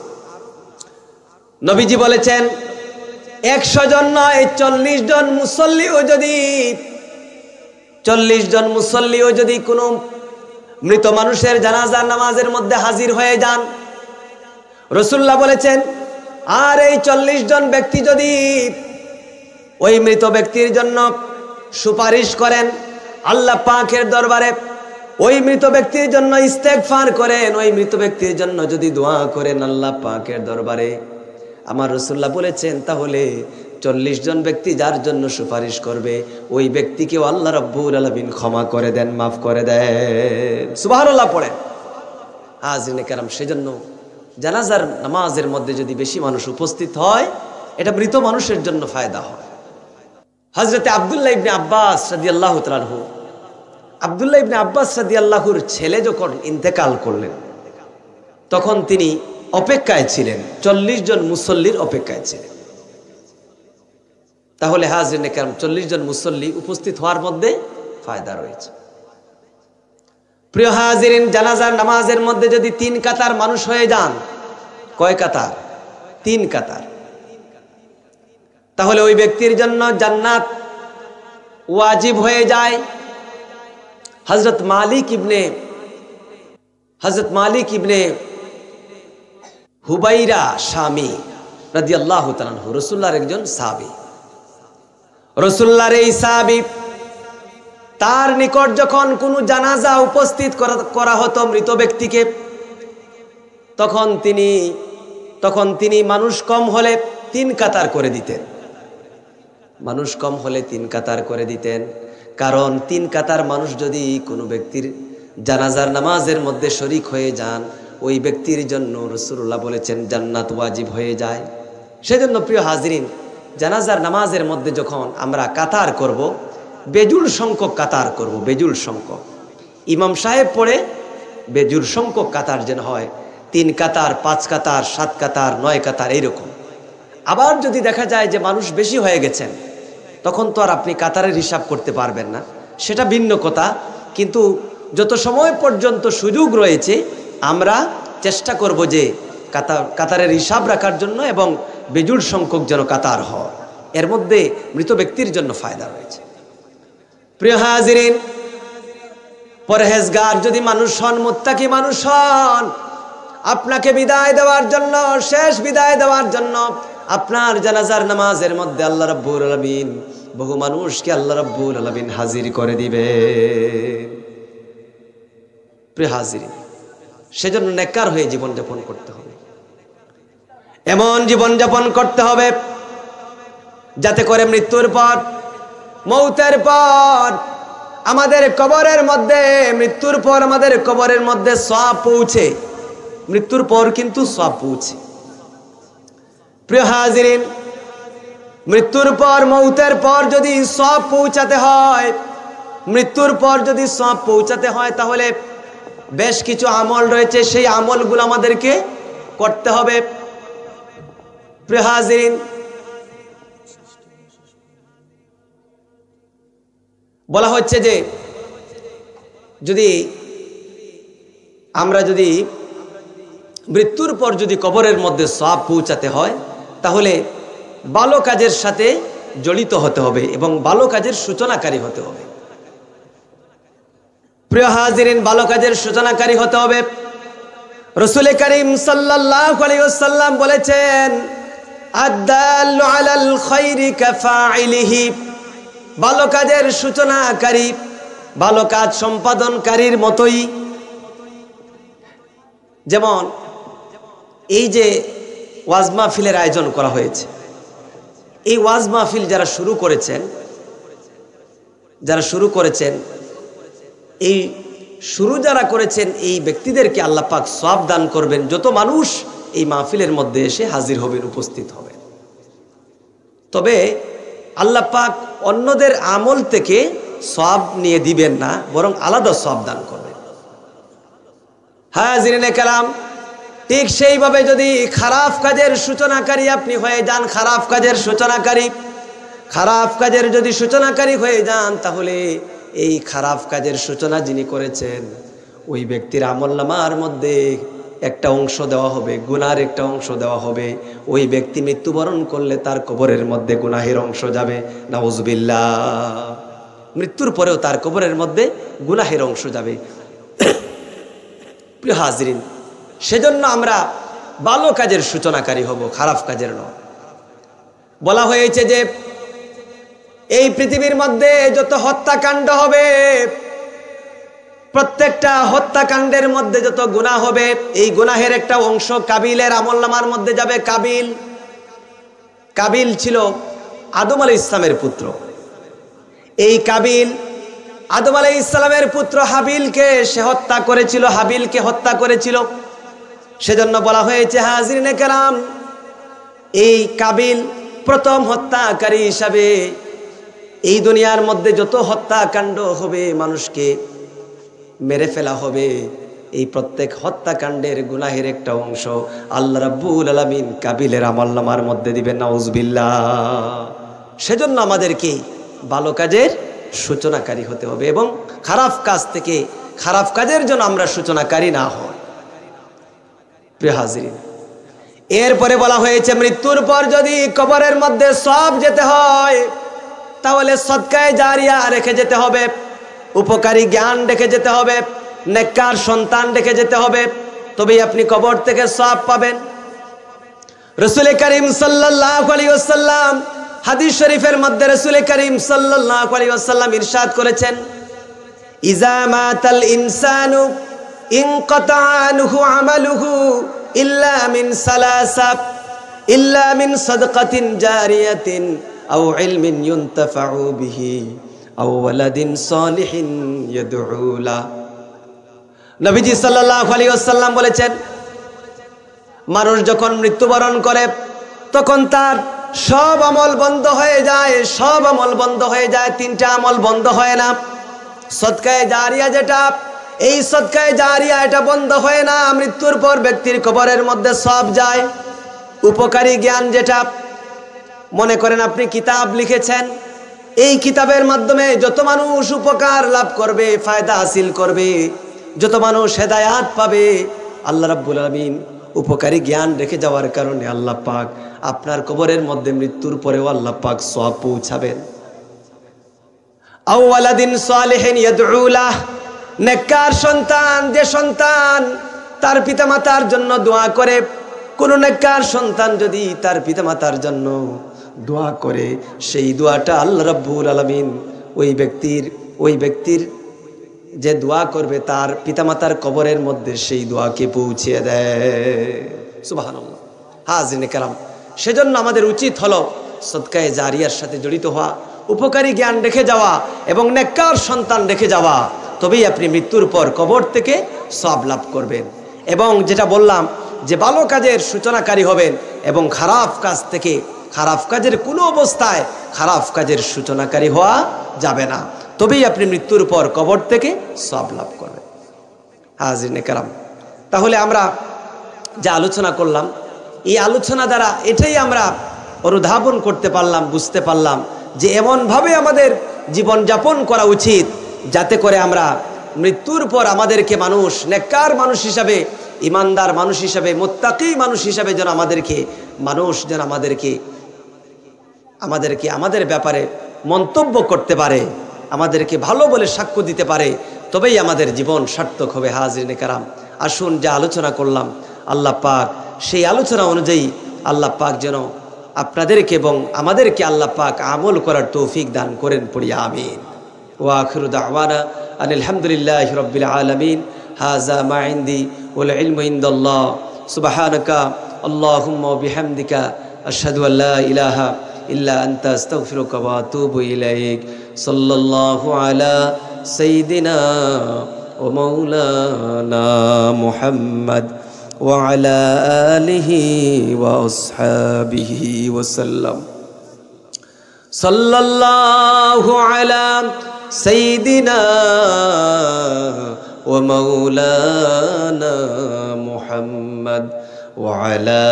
নবীজি বলেছেন 100 জন নয়, 40 জন মুসল্লিও যদি কোনো মৃত মানুষের জানাজার নামাজের মধ্যে হাজির হয়ে যান, রাসূলুল্লাহ বলেছেন, আর এই 40 জন ব্যক্তি যদি ওই মৃত ব্যক্তির জন্য সুপারিশ করেন আল্লাহ পাকের দরবারে, ওই মৃত ব্যক্তির জন্য ইস্তেগফার করেন, ওই মৃত ব্যক্তির জন্য যদি দোয়া করেন আল্লাহ পাকের দরবারে, আমার রাসূলুল্লাহ বলেছেন, তাহলে 40 জন ব্যক্তি যার জন্য সুপারিশ করবে ওই ব্যক্তিকেও আল্লাহ রাব্বুল আলামিন ক্ষমা করে দেন, মাফ করে দেন। সুবহানাল্লাহ পড়েন। হাজিরিনে কেরাম, সেজন্য জানাজার নামাজের মধ্যে যদি বেশি মানুষ উপস্থিত হয় এটা মৃত মানুষের জন্য ফায়দা হয়। হযরতে আব্দুল্লাহ ইবনে আব্বাস রাদিয়াল্লাহু তাআলা আনহু, আব্দুল্লাহ ইবনে আব্বাস রাদিয়াল্লাহুর ছেলে যখন ইন্তেকাল করলেন তখন তিনি অপেক্ষায় ছিলেন, 40 জন মুসল্লির অপেক্ষায় ছিলেন। তাহলে হাজিরিনে কেরাম, 40 জন মুসল্লি উপস্থিত হওয়ার মধ্যে ফায়দা রয়েছে। প্রিয় হাজিরিন, জানাজার নামাজের মধ্যে যদি 3 কাতার মানুষ হয়ে যান, কয় কাতার? 3 কাতার, তাহলে ওই ব্যক্তির জন্য জান্নাত ওয়াজিব হয়ে যায়। হযরত মালিক ইবনে হুবাইরা শামী রাদিয়াল্লাহু তাআলা আনহু, রাসূলুল্লাহর একজন সাহাবী। রাসূলুল্লাহর এই সাহাবী, তার নিকট যখন কোনো জানাজা উপস্থিত করা হতো মৃত ব্যক্তিকে, তখন তিনি মানুষ কম হলে 3 কাতার করে দিতেন। মানুষ কম হলে 3 কাতার করে দিতেন, কারণ 3 কাতার মানুষ যদি কোনো ব্যক্তির জানাজার নামাজের মধ্যে শরীক হয়ে যান, ওই ব্যক্তির জন্য রাসূলুল্লাহ বলেছেন জান্নাত ওয়াজিব হয়ে যায়। সেজন্য প্রিয় হাজিরিন, জানাজার নামাজের মধ্যে যখন আমরা কাতার করব, বেজুল সংখ্যক কাতার করব, বেজুল সংখ্যক। ইমাম সাহেব পড়ে বেজুল সংখ্যক কাতার যেন হয়, 3 কাতার, 5 কাতার, 7 কাতার, 9 কাতার, এইরকম। আবার যদি দেখা যায় যে মানুষ বেশি হয়ে গেছেন, তখন তো আর আপনি কাতারের হিসাব করতে পারবেন না, সেটা ভিন্ন কথা। কিন্তু যত সময় পর্যন্ত সুযোগ রয়েছে আমরা চেষ্টা করব যে কাতারের হিসাব রাখার জন্য এবং বেজুড় সংখ্যক যেন কাতার হয়, এর মধ্যে মৃত ব্যক্তির জন্য ফায়দা রয়েছে। প্রিয় হাজিরিন, পরহেজগার যদি মানুষ হন, মুত্তাকি মানুষ হন, আপনাকে বিদায় দেওয়ার জন্য, শেষ বিদায় দেওয়ার জন্য আপনার জানাজার নামাজের মধ্যে আল্লাহ রাব্বুল আলামিন বহু মানুষকে আল্লাহ রাব্বুল আলামিন হাজির করে দিবে। প্রিয় হাজিরিন, সেজন্য নেককার হয়ে জীবনযাপন করতে হবে, এমন জীবনযাপন করতে হবে যাতে করে মৃত্যুর পর, মৌতের পর আমাদের কবরের মধ্যে, মৃত্যুর পর আমাদের কবরের মধ্যে সওয়াব পৌঁছে। মৃত্যুর পর কিন্তু সওয়াব পৌঁছে। প্রিয় হাজিরিন, মৃত্যুর পর, মৌতের পর যদি সওয়াব পৌঁছাতে হয়, মৃত্যুর পর যদি সওয়াব পৌঁছাতে হয়, তাহলে বেশ কিছু আমল রয়েছে, সেই আমলগুলো আমাদেরকে করতে হবে। প্রিয় হাজিরিন, বলা হচ্ছে যে আমরা যদি মৃত্যুর পর যদি কবরের মধ্যে সওয়াব পৌঁছাতে হয়, তাহলে ভালো কাজের সাথে জড়িত হতে হবে এবং ভালো কাজের সূচনাকারী হতে হবে। প্রিয় হাজিরিন, ভালো কাজের সূচনাকারী হতে হবে। রাসূল করিম সাল্লাল্লাহু আলাইহি ওয়াসাল্লাম বলেছেন, আদ-দাল্লু আলাল খায়রি কাফাইলিহি, ভালো কাজের সূচনাকারী, ভালো কাজ সম্পাদনকারীর মতোই। যেমন এই যে ওয়াজ মাহফিলের আয়োজন করা হয়েছে, এই ওয়াজ মাহফিল যারা শুরু করেছেন, এই শুরু যারা করেছেন, এই ব্যক্তিদেরকে আল্লাহ পাক সওয়াব দান করবেন। যত মানুষ এই মাহফিলের মধ্যে এসে হাজির হবেন, উপস্থিত হবেন, তবে আল্লাহ পাক অন্যদের আমল থেকে সওয়াব নিয়ে দিবেন না, বরং আলাদা সওয়াব দান করবেন। হাজিরিনে কেরাম, ঠিক সেইভাবে যদি খারাপ কাজের সূচনাকারী আপনি হয়ে যান, খারাপ কাজের যদি সূচনাকারী হয়ে যান, তাহলে এই খারাপ কাজের সূচনা যিনি করেছেন, ওই ব্যক্তির আমলনামার মধ্যে একটা অংশ দেওয়া হবে, গুনাহের একটা অংশ দেওয়া হবে। ওই ব্যক্তি মৃত্যুবরণ করলে তার কবরের মধ্যে গুনাহের অংশ যাবে, নাউজুবিল্লাহ। মৃত্যুর পরেও তার কবরের মধ্যে গুনাহের অংশ যাবে। প্রিয় হাজিরিন, সেজন্য আমরা ভালো কাজের সূচনাকারী হব, খারাপ কাজের নয়। বলা হয়েছে যে এই পৃথিবীর মধ্যে যত হত্যাকাণ্ড হবে, প্রত্যেকটা হত্যাকাণ্ডের মধ্যে যত গুনাহ হবে, এই গুনাহের একটা অংশ কাবিলের আমলনামার মধ্যে যাবে। কাবিল ছিল আদম আলাইহিস সালামের পুত্র। এই কাবিল আদম আলাইহিস সালামের পুত্র হাবিলকে হত্যা করেছিল। সেজন্য বলা হয়েছে, হাজিরিনে কেরাম, এই কাবিল প্রথম হত্যাকারী হিসাবে এই দুনিয়ার মধ্যে যত হত্যাকাণ্ড হবে, মানুষকে মেরে ফেলা হবে, এই প্রত্যেক হত্যাকাণ্ডের গুনাহের একটা অংশ আল্লাহ রাব্বুল আলামিন কাবিলের আমলনামার মধ্যে দিবেন, নাউজুবিল্লাহ। সেজন্য আমাদেরকে ভালো কাজের সূচনাকারী হতে হবে এবং খারাপ কাজ থেকে, খারাপ কাজের জন্য আমরা সূচনাকারী না হই। প্রিয় হাজিরিন, এরপরে বলা হয়েছে মৃত্যুর পর যদি কবরের মধ্যে সওয়াব যেতে হয়, তাহলে সদকায়ে জারিয়া রেখে যেতে হবে, উপকারী জ্ঞান রেখে যেতে হবে, নেককার সন্তান রেখে যেতে হবে, তবেই আপনি কবর থেকে সওয়াব পাবেন। রাসূল করিম সাল্লাল্লাহু আলাইহি ওয়াসাল্লাম হাদিস শরীফের মধ্যে রাসূল করিম সাল্লাল্লাহু আলাইহি ওয়াসাল্লাম ইরশাদ করেছেন, ইজা মাতাল ইনসানু ইনকাতা আনহু আমালুহু ইল্লা মিন সাদকাতিন জারিয়াতিন আও ইলমিন ইউনতাফাউ বিহি আও ওয়ালাদিন সালিহিন ইয়াদউ লা। নবীজি সাল্লাল্লাহু আলাইহি ওয়াসাল্লাম বলেছেন, মানুষ যখন মৃত্যুবরণ করে তখন তার সব আমল বন্ধ হয়ে যায়, তিনটা আমল বন্ধ হয় না। সদকায়ে জারিয়া যেটা, এই সদকায়ে জারিয়া এটা বন্ধ হয় না, মৃত্যুর পর ব্যক্তির কবরের মধ্যে সব যায়। উপকারী জ্ঞান যেটা, মনে করেন আপনি কিতাব লিখেছেন, এই কিতাবের মাধ্যমে যত মানুষ উপকার লাভ করবে, ফায়দা হাসিল করবে, যত মানুষ হেদায়াত পাবে, আল্লাহ রাব্বুল আলামিন উপকারী জ্ঞান রেখে যাওয়ার কারণে আল্লাহ পাক আপনার কবরের মধ্যে মৃত্যুর পরেও আল্লাহ পাক সওয়াব পৌঁছাবেন। আও ওয়ালাদিন সালিহিন ইয়াদউ লাহ, নেককার সন্তান, যে সন্তান তার পিতামাতার জন্য দোয়া করে। কোন নেককার সন্তান যদি তার পিতামাতার জন্য দোয়া করে, সেই দোয়াটা আল্লাহ রাব্বুল আলামিন ওই ব্যক্তির যে দোয়া করবে তার পিতামাতার কবরের মধ্যে সেই দোয়াকে পৌঁছে দেয়। সুবহানাল্লাহ। হাজিরিনে কেরাম, সেজন্য আমাদের উচিত হলো সদকায়ে জারিয়ার সাথে জড়িত হওয়া, উপকারী জ্ঞান রেখে যাওয়া এবং নেককার সন্তান রেখে যাওয়া। তবেই আপনি মৃত্যুর পর কবর থেকে সওয়াব লাভ করবেন। এবং যেটা বললাম যে ভালো কাজের সূচনাকারী হবেন এবং খারাপ কাজের কোনো অবস্থায় খারাপ কাজের সূচনাকারী হওয়া যাবে না। তবেই আপনি মৃত্যুর পর কবর থেকে সওয়াব লাভ করবেন। হাজিরিনে কেরাম, তাহলে আমরা যা আলোচনা করলাম, এই আলোচনা দ্বারা এটাই আমরা অনুধাবন করতে পারলাম, বুঝতে পারলাম যে এমনভাবে আমাদের জীবনযাপন করা উচিত যাতে করে আমরা মৃত্যুর পর আমাদেরকে মানুষ নেককার মানুষ হিসাবে, ইমানদার মানুষ হিসাবে, মুত্তাকি মানুষ হিসাবে যেন আমাদেরকে আমাদের ব্যাপারে মন্তব্য করতে পারে, আমাদেরকে ভালো বলে সাক্ষ্য দিতে পারে, তবেই আমাদের জীবন সার্থক হবে। হাজিরিনে কেরাম, আসুন যা আলোচনা করলাম আল্লাহ পাক সেই আলোচনা অনুযায়ী আল্লাহ পাক যেন আপনাদেরকে এবং আমাদেরকে আল্লাহ পাক আমল করার তৌফিক দান করেন, পড়ি আমিন। ওয়া আখিরু দাওয়ানা আনিল হামদুলিল্লাহি রাব্বিল আলামিন। হাযা মা ইনদি ওয়াল ইলমু ইনদাল্লাহ। সুবহানাকা আল্লাহুম্মা ওয়া বিহামদিকা আশহাদু আল্লা ইলাহা ইল্লা আনতা আস্তাগফিরুকা ওয়া আতুবু ইলাইক। সাল্লাল্লাহু আলা সাইয়্যিদিনা ওয়া মাওলানা মুহাম্মদ ওয়া আলা আলিহি ওয়া আসহাবিহি ওয়া সাল্লাম। সাল্লাল্লাহু আলা সাইয়্যিদিনা ওয়া মাওলানা মুহাম্মদ ওয়া আলা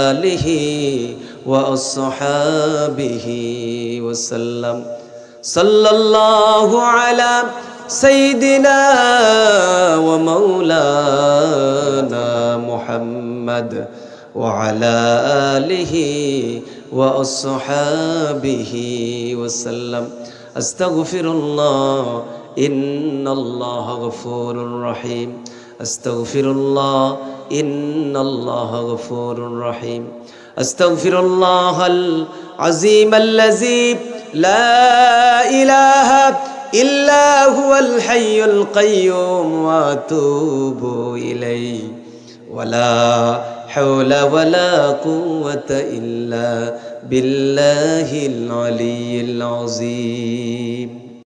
আলিহি ওয়া আসহাবিহি ওয়া সাল্লাম। সাল্লাল্লাহু আলা সাইয়্যিদিনা ওয়া মাওলানা মুহাম্মদ ওয়া আলা আলিহি ওয়া আসহাবিহি ওয়া সাল্লাম। আস্তাগফিরুল্লাহ ইন্নাল্লাহা গফুরুর রহিম। আস্তাগফিরুল্লাহ ইন্নাল্লাহা গফুরুর রহিম। আস্তাগফিরুল্লাহাল আযীমাল্লাযী লা ইলাহা ইল্লা হুয়াল হাইয়ুল কাইয়্যুম ওয়া আতুবু ইলাইহি ওয়ালা হাওলা ওয়ালা কুওয়াতা ইল্লা বিল্লাহিল আলিয়্যিল আযীম।